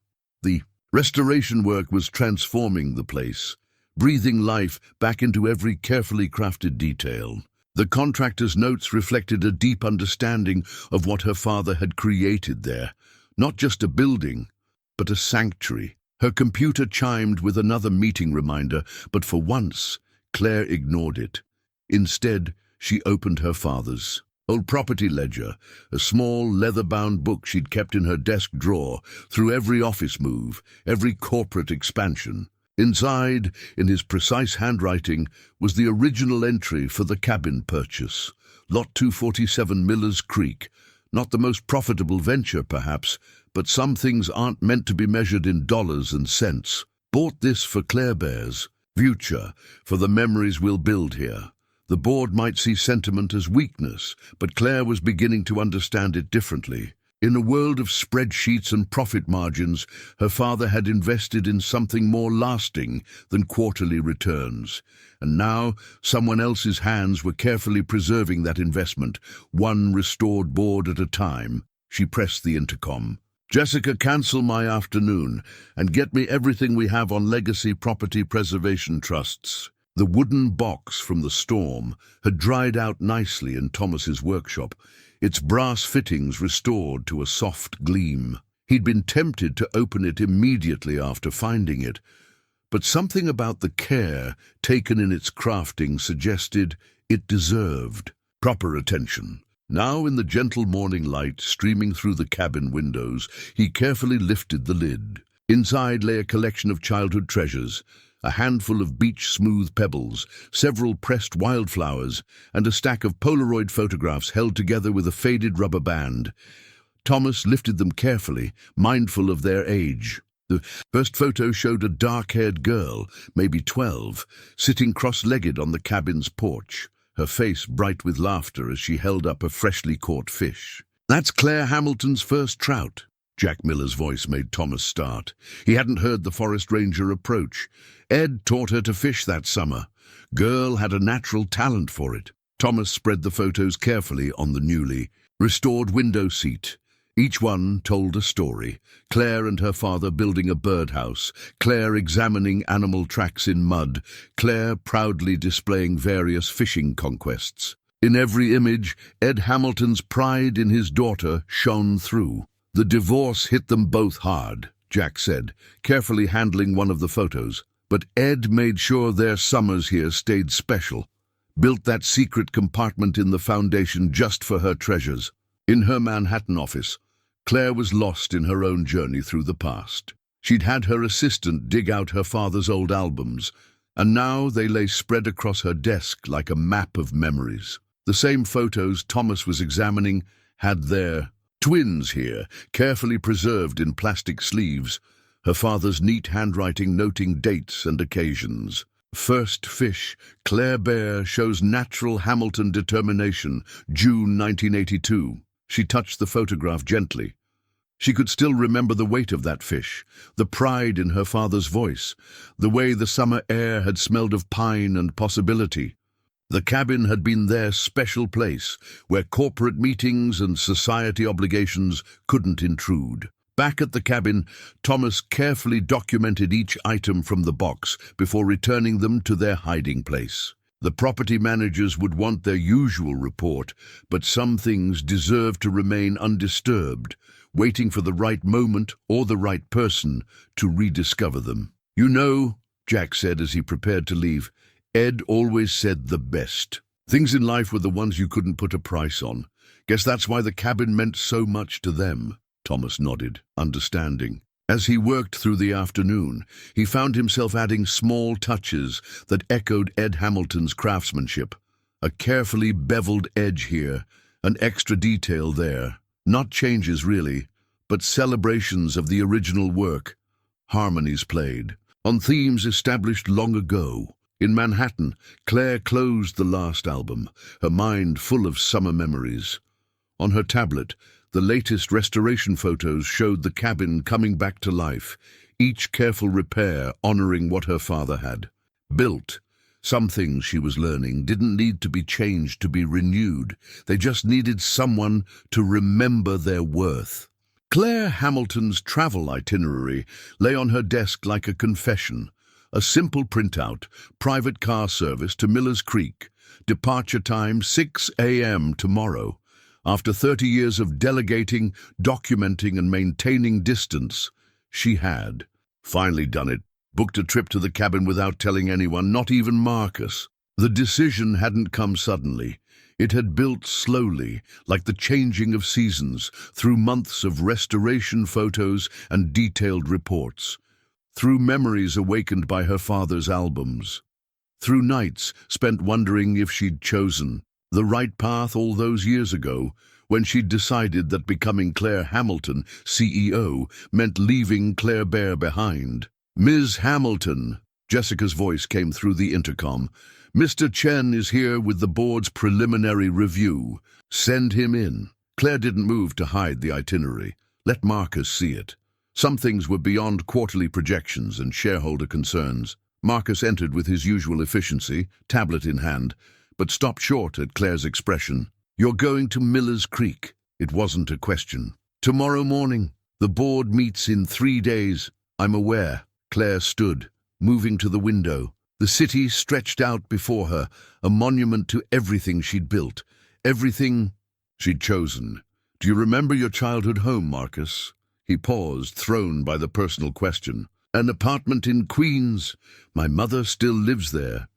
The restoration work was transforming the place, breathing life back into every carefully crafted detail. The contractor's notes reflected a deep understanding of what her father had created there. Not just a building, but a sanctuary. Her computer chimed with another meeting reminder, but for once, Claire ignored it. Instead, she opened her father's old property ledger, a small leather-bound book she'd kept in her desk drawer through every office move, every corporate expansion. Inside, in his precise handwriting, was the original entry for the cabin purchase. Lot 247 Millers Creek. Not the most profitable venture, perhaps, but some things aren't meant to be measured in dollars and cents. Bought this for Claire Bear's future, for the memories we'll build here. The board might see sentiment as weakness, but Claire was beginning to understand it differently. In a world of spreadsheets and profit margins, her father had invested in something more lasting than quarterly returns. And now, someone else's hands were carefully preserving that investment, one restored board at a time. She pressed the intercom. "Jessica, cancel my afternoon and get me everything we have on legacy property preservation trusts." The wooden box from the storm had dried out nicely in Thomas's workshop, its brass fittings restored to a soft gleam. He'd been tempted to open it immediately after finding it, but something about the care taken in its crafting suggested it deserved proper attention. Now, in the gentle morning light streaming through the cabin windows, he carefully lifted the lid. Inside lay a collection of childhood treasures, a handful of beach-smooth pebbles, several pressed wildflowers, and a stack of Polaroid photographs held together with a faded rubber band. Thomas lifted them carefully, mindful of their age. The first photo showed a dark-haired girl, maybe 12, sitting cross-legged on the cabin's porch, her face bright with laughter as she held up a freshly caught fish. "That's Claire Hamilton's first trout." Jack Miller's voice made Thomas start. He hadn't heard the forest ranger approach. Ed taught her to fish that summer. Girl had a natural talent for it. Thomas spread the photos carefully on the newly restored window seat. Each one told a story. Claire and her father building a birdhouse, Claire examining animal tracks in mud, Claire proudly displaying various fishing conquests. In every image, Ed Hamilton's pride in his daughter shone through. "The divorce hit them both hard," Jack said, carefully handling one of the photos. "But Ed made sure their summers here stayed special. Built that secret compartment in the foundation just for her treasures." In her Manhattan office, Claire was lost in her own journey through the past. She'd had her assistant dig out her father's old albums, and now they lay spread across her desk like a map of memories. The same photos Thomas was examining had their twins here, carefully preserved in plastic sleeves, her father's neat handwriting noting dates and occasions. First fish, Claire Bear shows natural Hamilton determination, June 1982. She touched the photograph gently. She could still remember the weight of that fish, the pride in her father's voice, the way the summer air had smelled of pine and possibility. The cabin had been their special place, where corporate meetings and society obligations couldn't intrude. Back at the cabin, Thomas carefully documented each item from the box before returning them to their hiding place. The property managers would want their usual report, but some things deserved to remain undisturbed, waiting for the right moment or the right person to rediscover them. "You know," Jack said as he prepared to leave, "Ed always said the best. Things in life were the ones you couldn't put a price on. Guess that's why the cabin meant so much to them." Thomas nodded, understanding. As he worked through the afternoon, he found himself adding small touches that echoed Ed Hamilton's craftsmanship. A carefully beveled edge here, an extra detail there. Not changes, really, but celebrations of the original work. Harmonies played, on themes established long ago. In Manhattan, Claire closed the last album, her mind full of summer memories. On her tablet, the latest restoration photos showed the cabin coming back to life, each careful repair honoring what her father had built. Some things she was learning didn't need to be changed to be renewed. They just needed someone to remember their worth. Claire Hamilton's travel itinerary lay on her desk like a confession. A simple printout, private car service to Miller's Creek, departure time 6 a.m. tomorrow. After 30 years of delegating, documenting and maintaining distance, she had finally done it. Booked a trip to the cabin without telling anyone, not even Marcus. The decision hadn't come suddenly. It had built slowly, like the changing of seasons, through months of restoration photos and detailed reports, through memories awakened by her father's albums, through nights spent wondering if she'd chosen the right path all those years ago, when she'd decided that becoming Claire Hamilton, CEO, meant leaving Claire Bear behind. "Ms. Hamilton," Jessica's voice came through the intercom. "Mr. Chen is here with the board's preliminary review. Send him in." Claire didn't move to hide the itinerary. Let Marcus see it. Some things were beyond quarterly projections and shareholder concerns. Marcus entered with his usual efficiency, tablet in hand, but stopped short at Claire's expression. "You're going to Miller's Creek." It wasn't a question. "Tomorrow morning. The board meets in 3 days. I'm aware." Claire stood, moving to the window. The city stretched out before her, a monument to everything she'd built, everything she'd chosen. "Do you remember your childhood home, Marcus?" He paused, thrown by the personal question. "An apartment in Queens. My mother still lives there."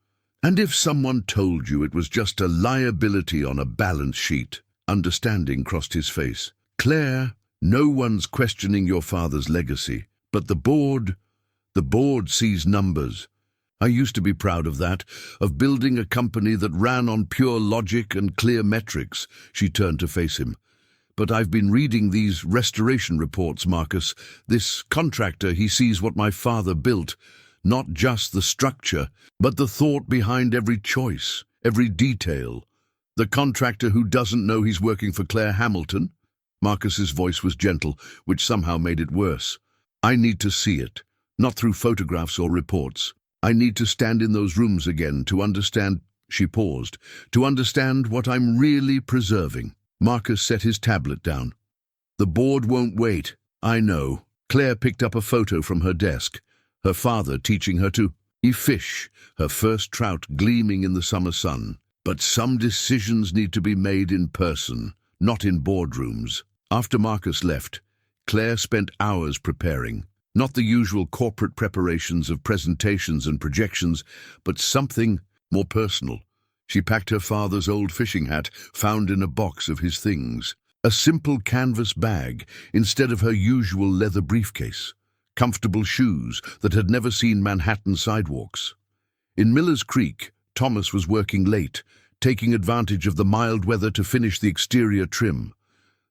"And if someone told you it was just a liability on a balance sheet?" Understanding crossed his face. "Claire, no one's questioning your father's legacy, but the board sees numbers. I used to be proud of that, of building a company that ran on pure logic and clear metrics." She turned to face him. "But I've been reading these restoration reports, Marcus. This contractor, he sees what my father built. Not just the structure, but the thought behind every choice, every detail. The contractor who doesn't know he's working for Claire Hamilton?" Marcus's voice was gentle, which somehow made it worse. "I need to see it, not through photographs or reports. I need to stand in those rooms again to understand." She paused. "To understand what I'm really preserving." Marcus set his tablet down. "The board won't wait." "I know." Claire picked up a photo from her desk. Her father teaching her to fish, her first trout gleaming in the summer sun. But some decisions need to be made in person, not in boardrooms. After Marcus left, Claire spent hours preparing. Not the usual corporate preparations of presentations and projections, but something more personal. She packed her father's old fishing hat, found in a box of his things. A simple canvas bag instead of her usual leather briefcase. Comfortable shoes that had never seen Manhattan sidewalks. In Miller's Creek, Thomas was working late, taking advantage of the mild weather to finish the exterior trim.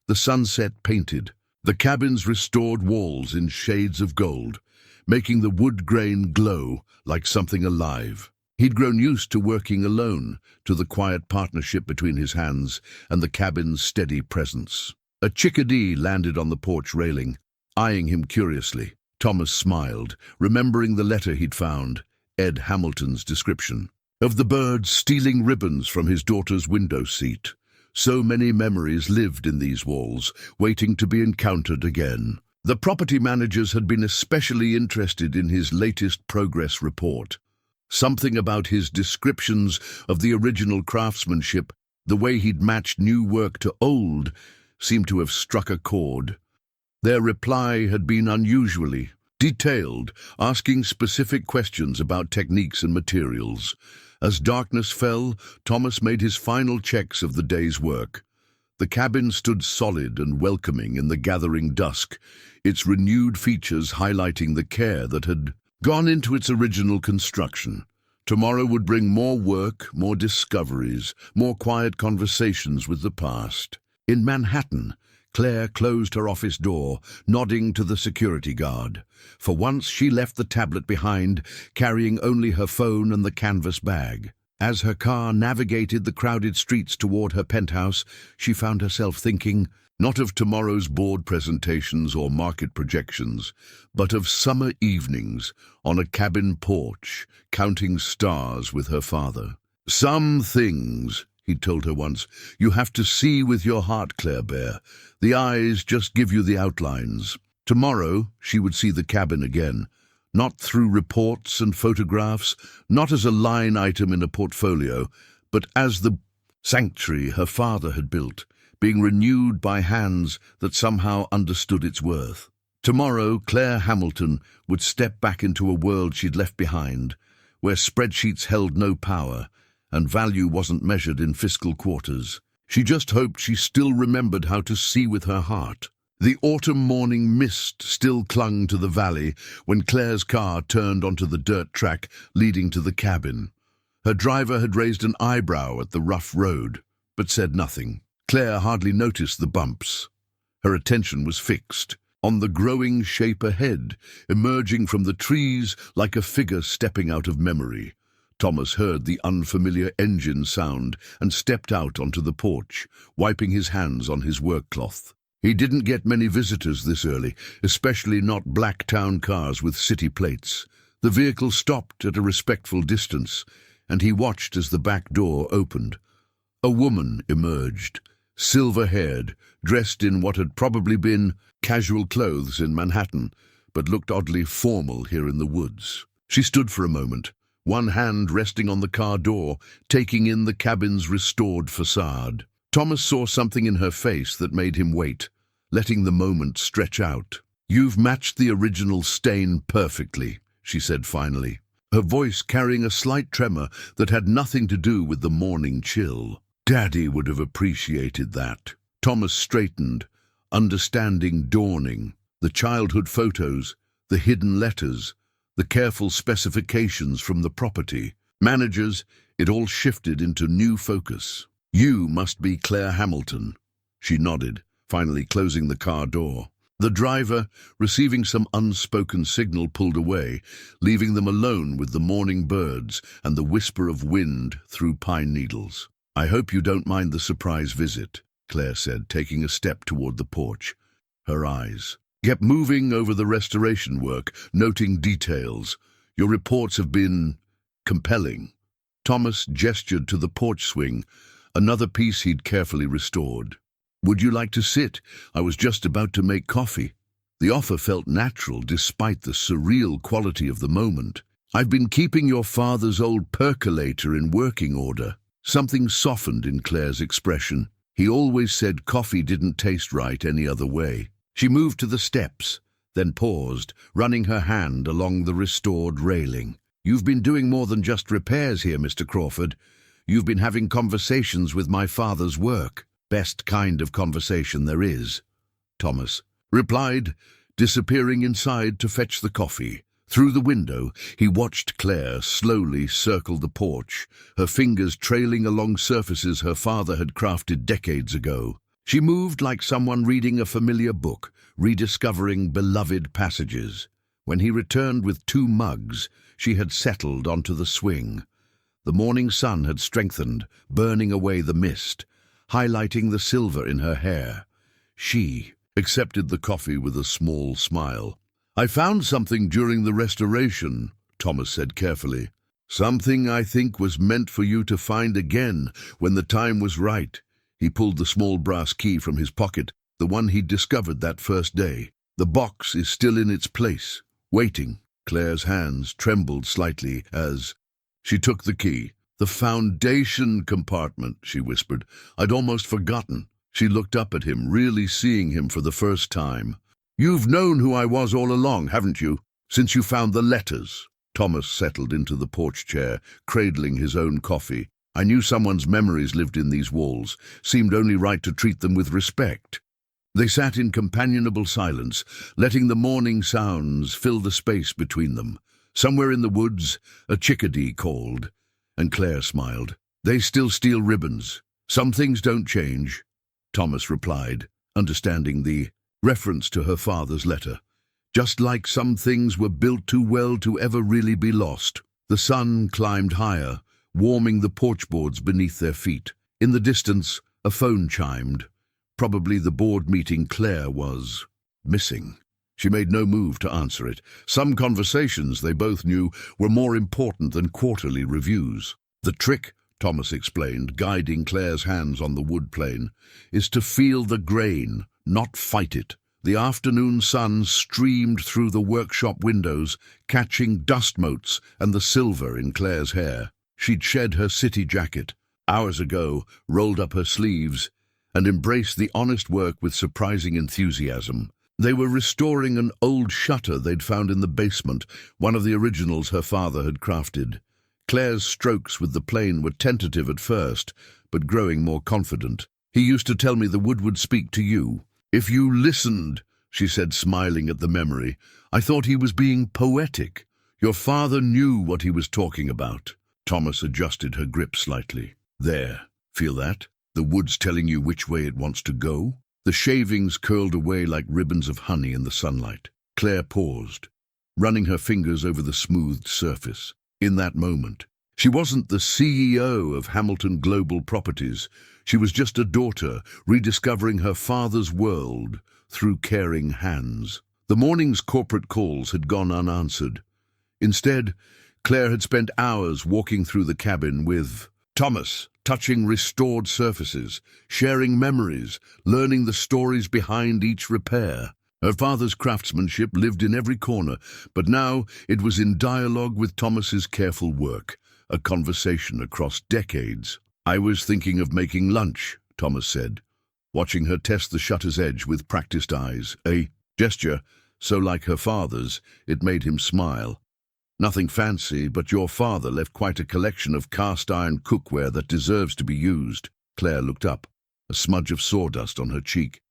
The sunset painted, the cabin's restored walls in shades of gold, making the wood grain glow like something alive. He'd grown used to working alone, to the quiet partnership between his hands and the cabin's steady presence. A chickadee landed on the porch railing, eyeing him curiously. Thomas smiled, remembering the letter he'd found, Ed Hamilton's description, of the bird stealing ribbons from his daughter's window seat. So many memories lived in these walls, waiting to be encountered again. The property managers had been especially interested in his latest progress report. Something about his descriptions of the original craftsmanship, the way he'd matched new work to old, seemed to have struck a chord. Their reply had been unusually detailed, asking specific questions about techniques and materials. As darkness fell, Thomas made his final checks of the day's work. The cabin stood solid and welcoming in the gathering dusk, its renewed features highlighting the care that had gone into its original construction. Tomorrow would bring more work, more discoveries, more quiet conversations with the past. In Manhattan, Claire closed her office door, nodding to the security guard. For once she left the tablet behind, carrying only her phone and the canvas bag. As her car navigated the crowded streets toward her penthouse, she found herself thinking, not of tomorrow's board presentations or market projections, but of summer evenings on a cabin porch, counting stars with her father. "Some things," he told her once, "you have to see with your heart, Claire Bear. The eyes just give you the outlines." Tomorrow she would see the cabin again, not through reports and photographs, not as a line item in a portfolio, but as the sanctuary her father had built, being renewed by hands that somehow understood its worth. Tomorrow Claire Hamilton would step back into a world she'd left behind, where spreadsheets held no power, and value wasn't measured in fiscal quarters. She just hoped she still remembered how to see with her heart. The autumn morning mist still clung to the valley when Claire's car turned onto the dirt track leading to the cabin. Her driver had raised an eyebrow at the rough road, but said nothing. Claire hardly noticed the bumps. Her attention was fixed on the growing shape ahead, emerging from the trees like a figure stepping out of memory. Thomas heard the unfamiliar engine sound and stepped out onto the porch, wiping his hands on his work cloth. He didn't get many visitors this early, especially not black town cars with city plates. The vehicle stopped at a respectful distance, and he watched as the back door opened. A woman emerged, silver-haired, dressed in what had probably been casual clothes in Manhattan, but looked oddly formal here in the woods. She stood for a moment, one hand resting on the car door, taking in the cabin's restored facade. Thomas saw something in her face that made him wait, letting the moment stretch out. "You've matched the original stain perfectly," she said finally, her voice carrying a slight tremor that had nothing to do with the morning chill. "Daddy would have appreciated that." Thomas straightened, understanding dawning. The childhood photos, the hidden letters, the careful specifications from the property. Managers, it all shifted into new focus. "You must be Claire Hamilton." She nodded, finally closing the car door. The driver, receiving some unspoken signal, pulled away, leaving them alone with the morning birds and the whisper of wind through pine needles. "I hope you don't mind the surprise visit," Claire said, taking a step toward the porch. Her eyes kept moving over the restoration work, noting details. "Your reports have been compelling." Thomas gestured to the porch swing, another piece he'd carefully restored. "Would you like to sit? I was just about to make coffee." The offer felt natural despite the surreal quality of the moment. "I've been keeping your father's old percolator in working order." Something softened in Claire's expression. He always said coffee didn't taste right any other way. She moved to the steps, then paused, running her hand along the restored railing. "You've been doing more than just repairs here, Mr. Crawford. You've been having conversations with my father's work." "Best kind of conversation there is," Thomas replied, disappearing inside to fetch the coffee. Through the window, he watched Claire slowly circle the porch, her fingers trailing along surfaces her father had crafted decades ago. She moved like someone reading a familiar book, rediscovering beloved passages. When he returned with 2 mugs, she had settled onto the swing. The morning sun had strengthened, burning away the mist, highlighting the silver in her hair. She accepted the coffee with a small smile. "I found something during the restoration," Thomas said carefully. "Something I think was meant for you to find again when the time was right." He pulled the small brass key from his pocket, the one he'd discovered that first day. "The box is still in its place, waiting." Claire's hands trembled slightly as she took the key. "The foundation compartment," she whispered. "I'd almost forgotten." She looked up at him, really seeing him for the first time. "You've known who I was all along, haven't you? Since you found the letters." Thomas settled into the porch chair, cradling his own coffee. "I knew someone's memories lived in these walls. Seemed only right to treat them with respect." They sat in companionable silence, letting the morning sounds fill the space between them. Somewhere in the woods, a chickadee called, and Claire smiled. "They still steal ribbons. Some things don't change," Thomas replied, understanding the reference to her father's letter. "Just like some things were built too well to ever really be lost." The sun climbed higher, warming the porch boards beneath their feet. In the distance, a phone chimed. Probably the board meeting Claire was missing. She made no move to answer it. Some conversations, they both knew, were more important than quarterly reviews. "The trick," Thomas explained, guiding Claire's hands on the wood plane, "is to feel the grain, not fight it." The afternoon sun streamed through the workshop windows, catching dust motes and the silver in Claire's hair. She'd shed her city jacket hours ago, rolled up her sleeves, and embraced the honest work with surprising enthusiasm. They were restoring an old shutter they'd found in the basement, one of the originals her father had crafted. Claire's strokes with the plane were tentative at first, but growing more confident. "He used to tell me the wood would speak to you. If you listened," she said, smiling at the memory. "I thought he was being poetic. Your father knew what he was talking about." Thomas adjusted her grip slightly. "There, feel that? The wood's telling you which way it wants to go." The shavings curled away like ribbons of honey in the sunlight. Claire paused, running her fingers over the smoothed surface. In that moment, she wasn't the CEO of Hamilton Global Properties. She was just a daughter, rediscovering her father's world through caring hands. The morning's corporate calls had gone unanswered. Instead, Claire had spent hours walking through the cabin with Thomas, touching restored surfaces, sharing memories, learning the stories behind each repair. Her father's craftsmanship lived in every corner, but now it was in dialogue with Thomas's careful work, a conversation across decades. "I was thinking of making lunch," Thomas said, watching her test the shutter's edge with practiced eyes, a gesture so like her father's it made him smile. "Nothing fancy, but your father left quite a collection of cast-iron cookware that deserves to be used." Claire looked up, a smudge of sawdust on her cheek.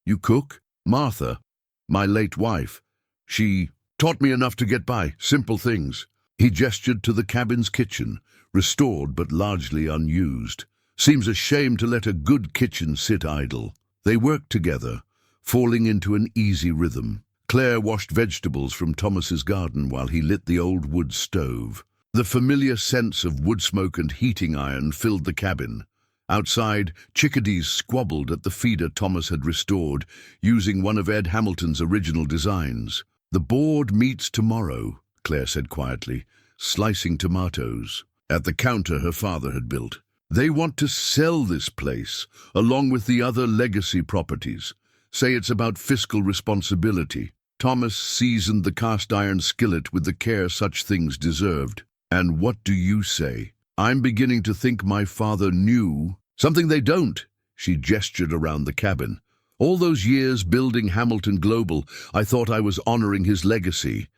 "You cook?" "Martha, my late wife. She Taught me enough to get by, simple things. He gestured to the cabin's kitchen, restored but largely unused. Seems a shame to let a good kitchen sit idle. They worked together, falling into an easy rhythm. Claire washed vegetables from Thomas's garden while he lit the old wood stove. The familiar sense of wood smoke and heating iron filled the cabin. Outside, chickadees squabbled at the feeder Thomas had restored, using one of Ed Hamilton's original designs. "The board meets tomorrow," Claire said quietly, slicing tomatoes. At the counter her father had built. "They want to sell this place, along with the other legacy properties. Say it's about fiscal responsibility." Thomas seasoned the cast-iron skillet with the care such things deserved. "And what do you say?" "I'm beginning to think my father knew something they don't." She gestured around the cabin. "All those years building Hamilton Global, I thought I was honoring his legacy.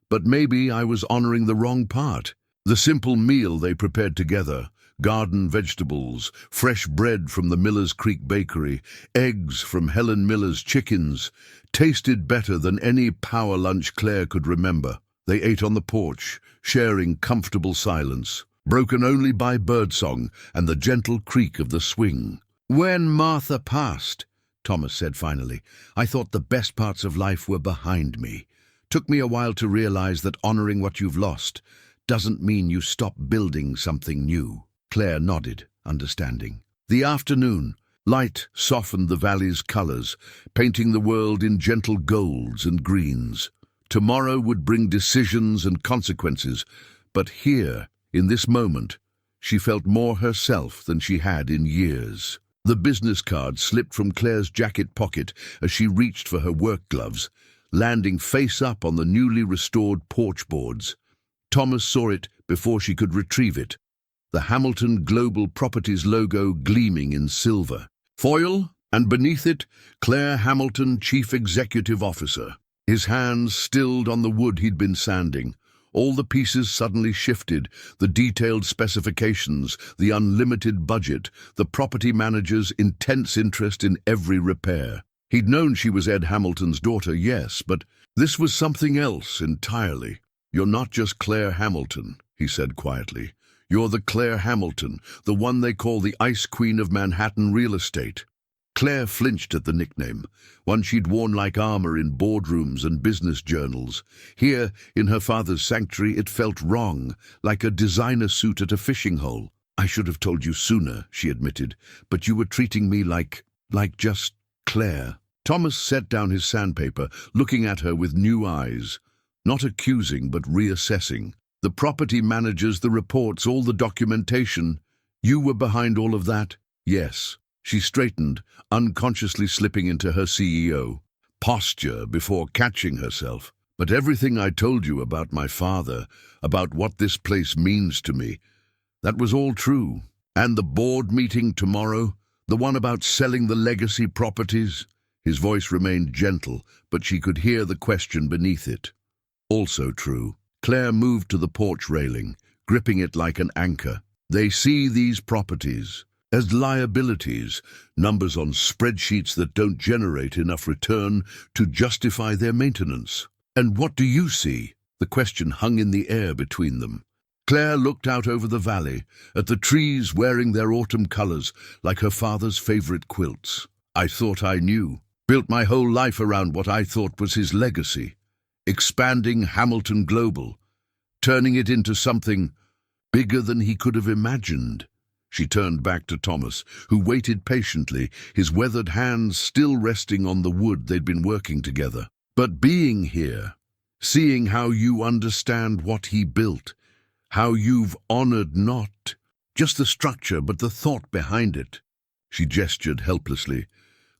But maybe I was honoring the wrong part. The simple meal they prepared together, garden vegetables, fresh bread from the Miller's Creek Bakery, eggs from Helen Miller's chickens, tasted better than any power lunch Claire could remember. They ate on the porch, sharing comfortable silence, broken only by birdsong and the gentle creak of the swing. "When Martha passed," Thomas said finally, "I thought the best parts of life were behind me. Took me a while to realize that honoring what you've lost doesn't mean you stop building something new." Claire nodded, understanding. The afternoon light softened the valley's colors, painting the world in gentle golds and greens. Tomorrow would bring decisions and consequences, but here, in this moment, she felt more herself than she had in years. The business card slipped from Claire's jacket pocket as she reached for her work gloves, landing face up on the newly restored porch boards. Thomas saw it before she could retrieve it. The Hamilton Global Properties logo gleaming in silver. Foil, and beneath it, Claire Hamilton, Chief Executive Officer. His hands stilled on the wood he'd been sanding. All the pieces suddenly shifted, the detailed specifications, the unlimited budget, the property manager's intense interest in every repair. He'd known she was Ed Hamilton's daughter, yes, but this was something else entirely. "You're not just Claire Hamilton," he said quietly. "You're the Claire Hamilton, the one they call the Ice Queen of Manhattan real estate." Claire flinched at the nickname, one she'd worn like armor in boardrooms and business journals. Here, in her father's sanctuary, it felt wrong, like a designer suit at a fishing hole. "I should have told you sooner," she admitted, "but you were treating me like just Claire." Thomas set down his sandpaper, looking at her with new eyes, not accusing but reassessing. "The property managers, the reports, all the documentation. You were behind all of that?" "Yes." She straightened, unconsciously slipping into her CEO posture before catching herself. "But everything I told you about my father, about what this place means to me, that was all true. And the board meeting tomorrow, the one about selling the legacy properties?" His voice remained gentle, but she could hear the question beneath it. "Also true." Claire moved to the porch railing, gripping it like an anchor. "They see these properties as liabilities, numbers on spreadsheets that don't generate enough return to justify their maintenance." "And what do you see?" The question hung in the air between them. Claire looked out over the valley, at the trees wearing their autumn colors like her father's favorite quilts. "I thought I knew. Built my whole life around what I thought was his legacy. Expanding Hamilton Global, turning it into something bigger than he could have imagined." She turned back to Thomas, who waited patiently, his weathered hands still resting on the wood they'd been working together. "But being here, seeing how you understand what he built, how you've honored not just the structure but the thought behind it." She gestured helplessly.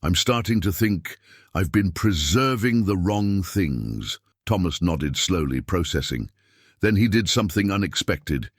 "I'm starting to think I've been preserving the wrong things." Thomas nodded slowly, processing. Then he did something unexpected.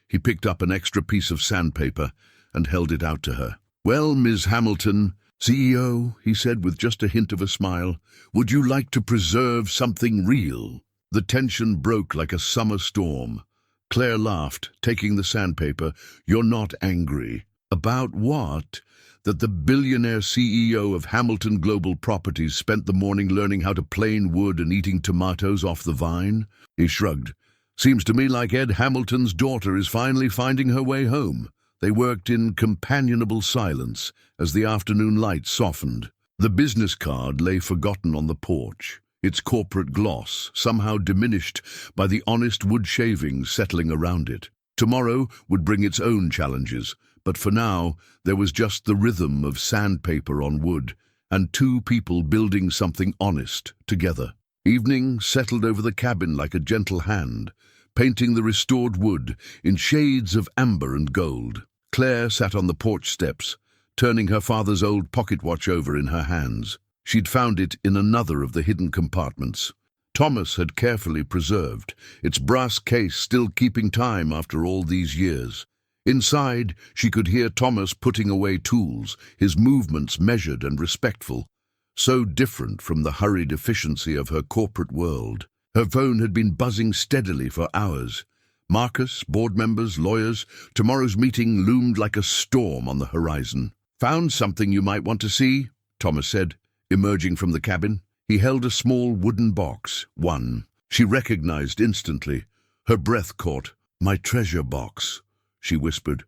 He picked up an extra piece of sandpaper and held it out to her. "Well, Ms. Hamilton, CEO," he said with just a hint of a smile, "would you like to preserve something real?" The tension broke like a summer storm. Claire laughed, taking the sandpaper. "You're not angry." About what? That the billionaire CEO of Hamilton Global Properties spent the morning learning how to plane wood and eating tomatoes off the vine? He shrugged. Seems to me like Ed Hamilton's daughter is finally finding her way home. They worked in companionable silence as the afternoon light softened. The business card lay forgotten on the porch, its corporate gloss somehow diminished by the honest wood shavings settling around it. Tomorrow would bring its own challenges, but for now there was just the rhythm of sandpaper on wood and two people building something honest together. Evening settled over the cabin like a gentle hand, painting the restored wood in shades of amber and gold. Claire sat on the porch steps, turning her father's old pocket watch over in her hands. She'd found it in another of the hidden compartments. Thomas had carefully preserved, its brass case still keeping time after all these years. Inside, she could hear Thomas putting away tools, his movements measured and respectful, so different from the hurried efficiency of her corporate world. Her phone had been buzzing steadily for hours. Marcus, board members, lawyers, tomorrow's meeting loomed like a storm on the horizon. "Found something you might want to see," Thomas said, emerging from the cabin. He held a small wooden box, one. She recognized instantly. Her breath caught. "My treasure box," she whispered.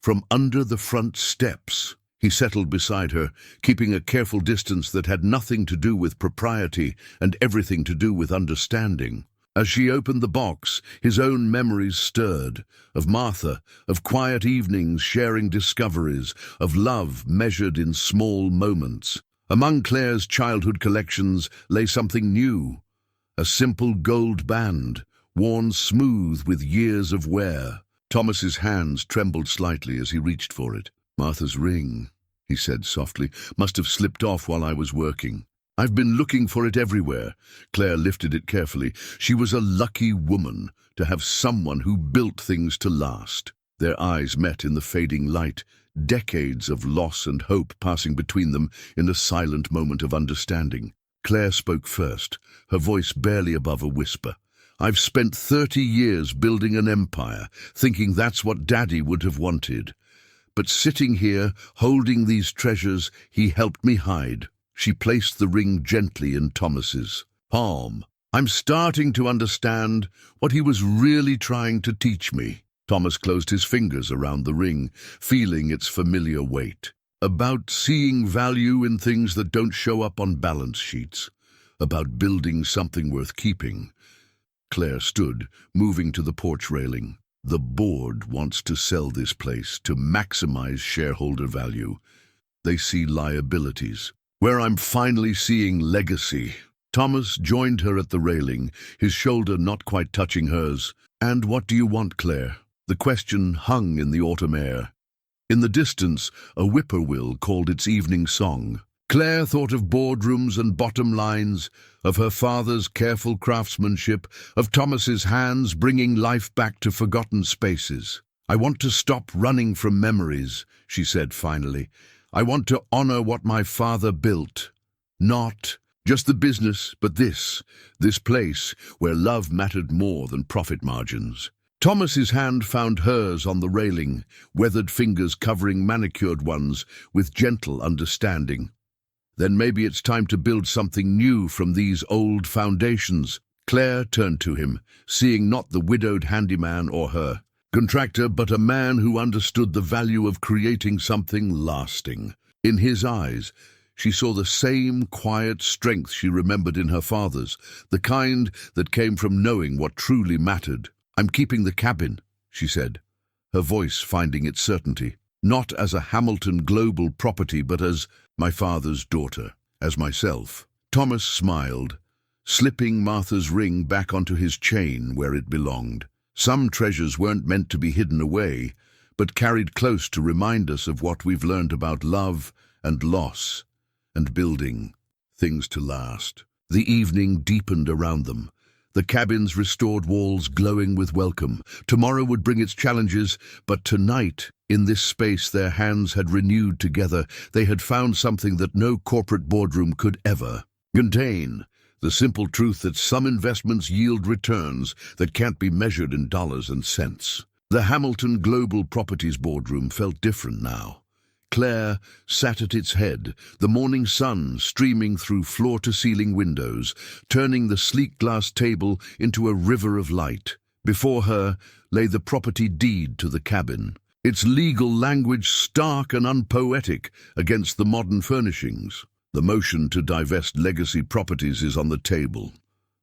"From under the front steps." He settled beside her, keeping a careful distance that had nothing to do with propriety and everything to do with understanding. As she opened the box, his own memories stirred, of Martha, of quiet evenings sharing discoveries, of love measured in small moments. Among Claire's childhood collections lay something new, a simple gold band, worn smooth with years of wear. Thomas's hands trembled slightly as he reached for it. "Martha's ring," he said softly, "must have slipped off while I was working. I've been looking for it everywhere." Claire lifted it carefully. She was a lucky woman to have someone who built things to last. Their eyes met in the fading light, decades of loss and hope passing between them in a silent moment of understanding. Claire spoke first, her voice barely above a whisper. "I've spent 30 years building an empire, thinking that's what Daddy would have wanted. But sitting here, holding these treasures, he helped me hide." She placed the ring gently in Thomas's palm. "I'm starting to understand what he was really trying to teach me." Thomas closed his fingers around the ring, feeling its familiar weight. "About seeing value in things that don't show up on balance sheets. About building something worth keeping." Claire stood, moving to the porch railing. "The board wants to sell this place to maximize shareholder value. They see liabilities. Where I'm finally seeing legacy." Thomas joined her at the railing, his shoulder not quite touching hers. "And what do you want, Claire?" The question hung in the autumn air. In the distance, a whippoorwill called its evening song. Claire thought of boardrooms and bottom lines, of her father's careful craftsmanship, of Thomas's hands bringing life back to forgotten spaces. "I want to stop running from memories," she said finally. "I want to honor what my father built. Not just the business, but this place where love mattered more than profit margins." Thomas's hand found hers on the railing, weathered fingers covering manicured ones with gentle understanding. "Then maybe it's time to build something new from these old foundations." Claire turned to him, seeing not the widowed handyman or her contractor, but a man who understood the value of creating something lasting. In his eyes, she saw the same quiet strength she remembered in her father's, the kind that came from knowing what truly mattered. "I'm keeping the cabin," she said, her voice finding its certainty. "Not as a Hamilton Global property, but as my father's daughter, as myself." Thomas smiled, slipping Martha's ring back onto his chain where it belonged. Some treasures weren't meant to be hidden away, but carried close to remind us of what we've learned about love and loss and building things to last. The evening deepened around them, the cabin's restored walls glowing with welcome. Tomorrow would bring its challenges, but tonight, in this space their hands had renewed together, they had found something that no corporate boardroom could ever contain. The simple truth that some investments yield returns that can't be measured in dollars and cents. The Hamilton Global Properties boardroom felt different now. Claire sat at its head, the morning sun streaming through floor-to-ceiling windows, turning the sleek glass table into a river of light. Before her lay the property deed to the cabin, its legal language stark and unpoetic against the modern furnishings. "The motion to divest legacy properties is on the table,"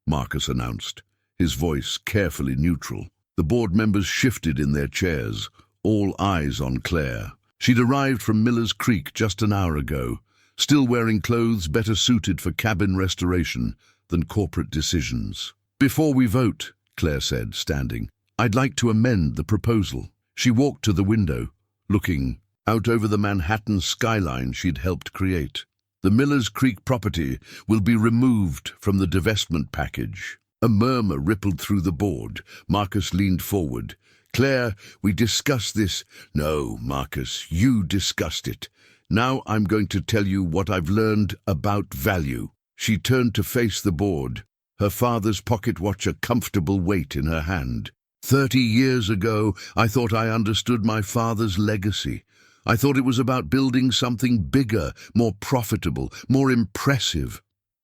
Marcus announced, his voice carefully neutral. The board members shifted in their chairs, all eyes on Claire. She'd arrived from Miller's Creek just an hour ago, still wearing clothes better suited for cabin restoration than corporate decisions. "Before we vote," Claire said, standing, "I'd like to amend the proposal." She walked to the window, looking out over the Manhattan skyline she'd helped create. "The Miller's Creek property will be removed from the divestment package." A murmur rippled through the board. Marcus leaned forward. "Claire, we discussed this." "No, Marcus, you discussed it. Now I'm going to tell you what I've learned about value." She turned to face the board, her father's pocket watch a comfortable weight in her hand. 30 years ago, I thought I understood my father's legacy. I thought it was about building something bigger, more profitable, more impressive."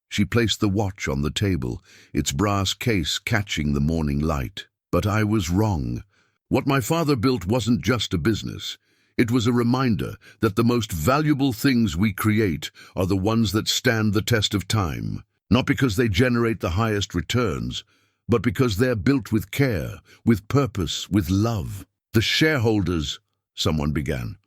She placed the watch on the table, its brass case catching the morning light. "But I was wrong. What my father built wasn't just a business. It was a reminder that the most valuable things we create are the ones that stand the test of time, not because they generate the highest returns, but because they're built with care, with purpose, with love. The shareholders," someone began,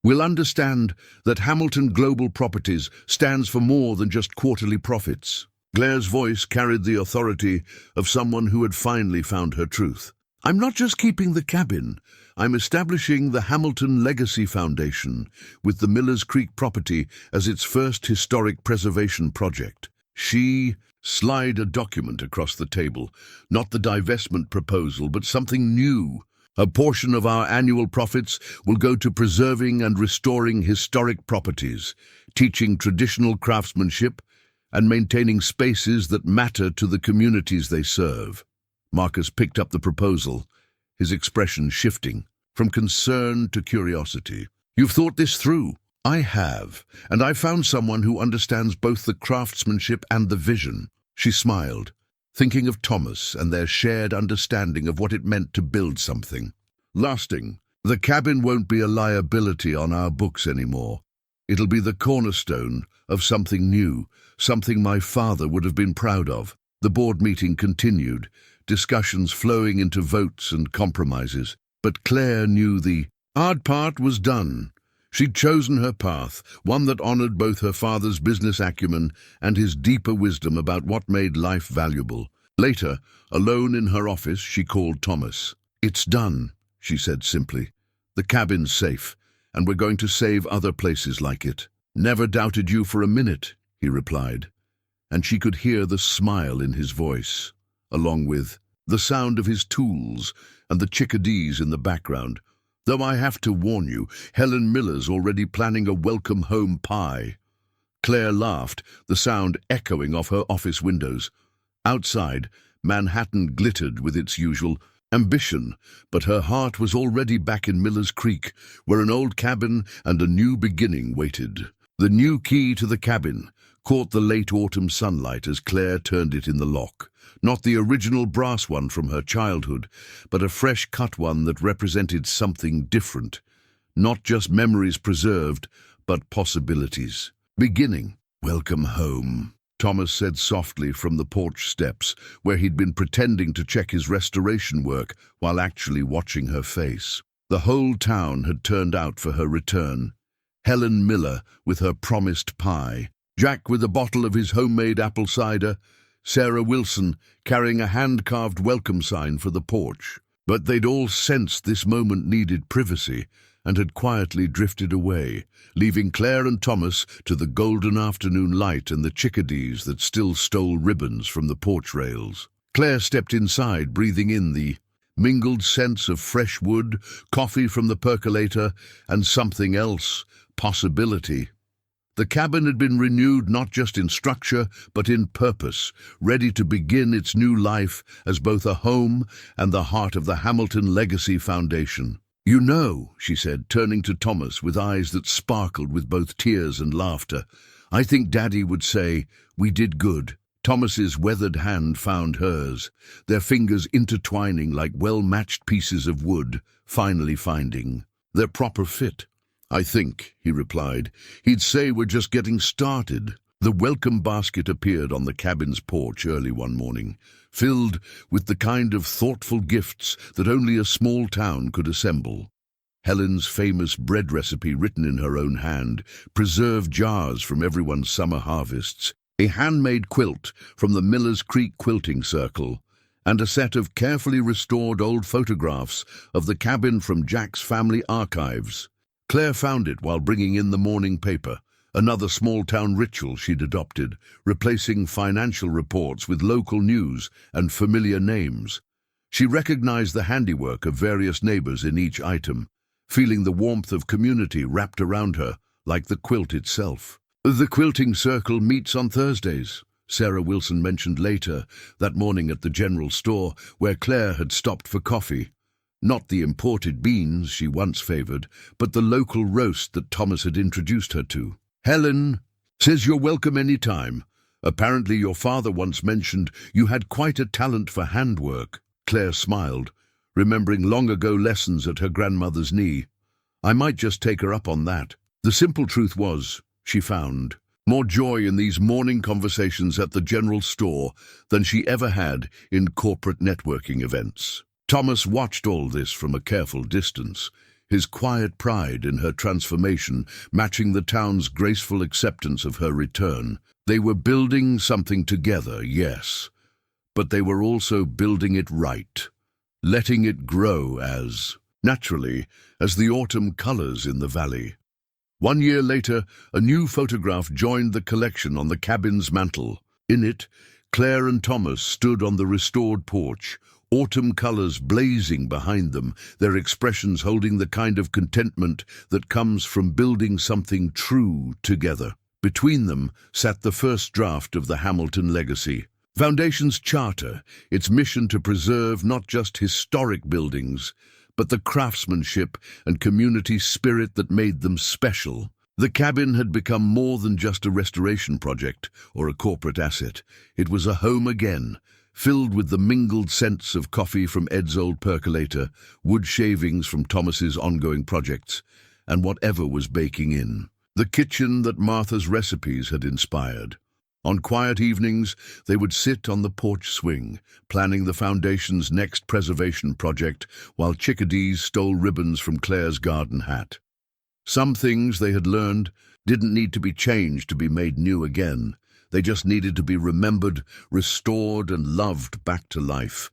"will understand that Hamilton Global Properties stands for more than just quarterly profits." Claire's voice carried the authority of someone who had finally found her truth. "I'm not just keeping the cabin. I'm establishing the Hamilton Legacy Foundation with the Miller's Creek property as its first historic preservation project." She slid a document across the table, not the divestment proposal, but something new. "A portion of our annual profits will go to preserving and restoring historic properties, teaching traditional craftsmanship, and maintaining spaces that matter to the communities they serve." Marcus picked up the proposal, his expression shifting from concern to curiosity. "You've thought this through." "I have, and I found someone who understands both the craftsmanship and the vision." She smiled, thinking of Thomas and their shared understanding of what it meant to build something lasting. "The cabin won't be a liability on our books anymore. It'll be the cornerstone of something new, something my father would have been proud of." The board meeting continued, discussions flowing into votes and compromises. But Claire knew the hard part was done. She'd chosen her path, one that honored both her father's business acumen and his deeper wisdom about what made life valuable. Later, alone in her office, she called Thomas. "It's done," she said simply. "The cabin's safe, and we're going to save other places like it." "Never doubted you for a minute," he replied, and she could hear the smile in his voice, along with the sound of his tools and the chickadees in the background. "Though I have to warn you, Helen Miller's already planning a welcome home pie." Claire laughed, the sound echoing off her office windows. Outside, Manhattan glittered with its usual ambition, but her heart was already back in Miller's Creek, where an old cabin and a new beginning waited. The new key to the cabin caught the late autumn sunlight as Claire turned it in the lock. Not the original brass one from her childhood, but a fresh-cut one that represented something different. Not just memories preserved, but possibilities. Beginning. "Welcome home," Thomas said softly from the porch steps, where he'd been pretending to check his restoration work while actually watching her face. The whole town had turned out for her return. Helen Miller with her promised pie, Jack with a bottle of his homemade apple cider, Sarah Wilson carrying a hand-carved welcome sign for the porch. But they'd all sensed this moment needed privacy and had quietly drifted away, leaving Claire and Thomas to the golden afternoon light and the chickadees that still stole ribbons from the porch rails. Claire stepped inside, breathing in the mingled scents of fresh wood, coffee from the percolator, and something else, possibility. The cabin had been renewed not just in structure, but in purpose, ready to begin its new life as both a home and the heart of the Hamilton Legacy Foundation. "You know," she said, turning to Thomas with eyes that sparkled with both tears and laughter, "I think Daddy would say, we did good." Thomas's weathered hand found hers, their fingers intertwining like well-matched pieces of wood, finally finding their proper fit. "I think," he replied, "he'd say we're just getting started." The welcome basket appeared on the cabin's porch early one morning, filled with the kind of thoughtful gifts that only a small town could assemble. Helen's famous bread recipe written in her own hand, preserved jars from everyone's summer harvests, a handmade quilt from the Miller's Creek Quilting Circle, and a set of carefully restored old photographs of the cabin from Jack's family archives. Claire found it while bringing in the morning paper, another small-town ritual she'd adopted, replacing financial reports with local news and familiar names. She recognized the handiwork of various neighbors in each item, feeling the warmth of community wrapped around her, like the quilt itself. "The quilting circle meets on Thursdays," Sarah Wilson mentioned later, that morning at the general store, where Claire had stopped for coffee. Not the imported beans she once favored, but the local roast that Thomas had introduced her to. "Helen says you're welcome any time. Apparently your father once mentioned you had quite a talent for handwork." Claire smiled, remembering long ago lessons at her grandmother's knee. "I might just take her up on that." The simple truth was, she found more joy in these morning conversations at the general store than she ever had in corporate networking events. Thomas watched all this from a careful distance, his quiet pride in her transformation matching the town's graceful acceptance of her return. They were building something together, yes, but they were also building it right, letting it grow naturally as the autumn colors in the valley. 1 year later, a new photograph joined the collection on the cabin's mantel. In it, Claire and Thomas stood on the restored porch, autumn colors blazing behind them, their expressions holding the kind of contentment that comes from building something true together. Between them sat the first draft of the Hamilton Legacy Foundation's charter, its mission to preserve not just historic buildings, but the craftsmanship and community spirit that made them special. The cabin had become more than just a restoration project or a corporate asset. It was a home again, filled with the mingled scents of coffee from Ed's old percolator, wood shavings from Thomas's ongoing projects, and whatever was baking in. The kitchen that Martha's recipes had inspired. On quiet evenings, they would sit on the porch swing, planning the foundation's next preservation project, while chickadees stole ribbons from Claire's garden hat. Some things they had learned didn't need to be changed to be made new again. They just needed to be remembered, restored, and loved back to life.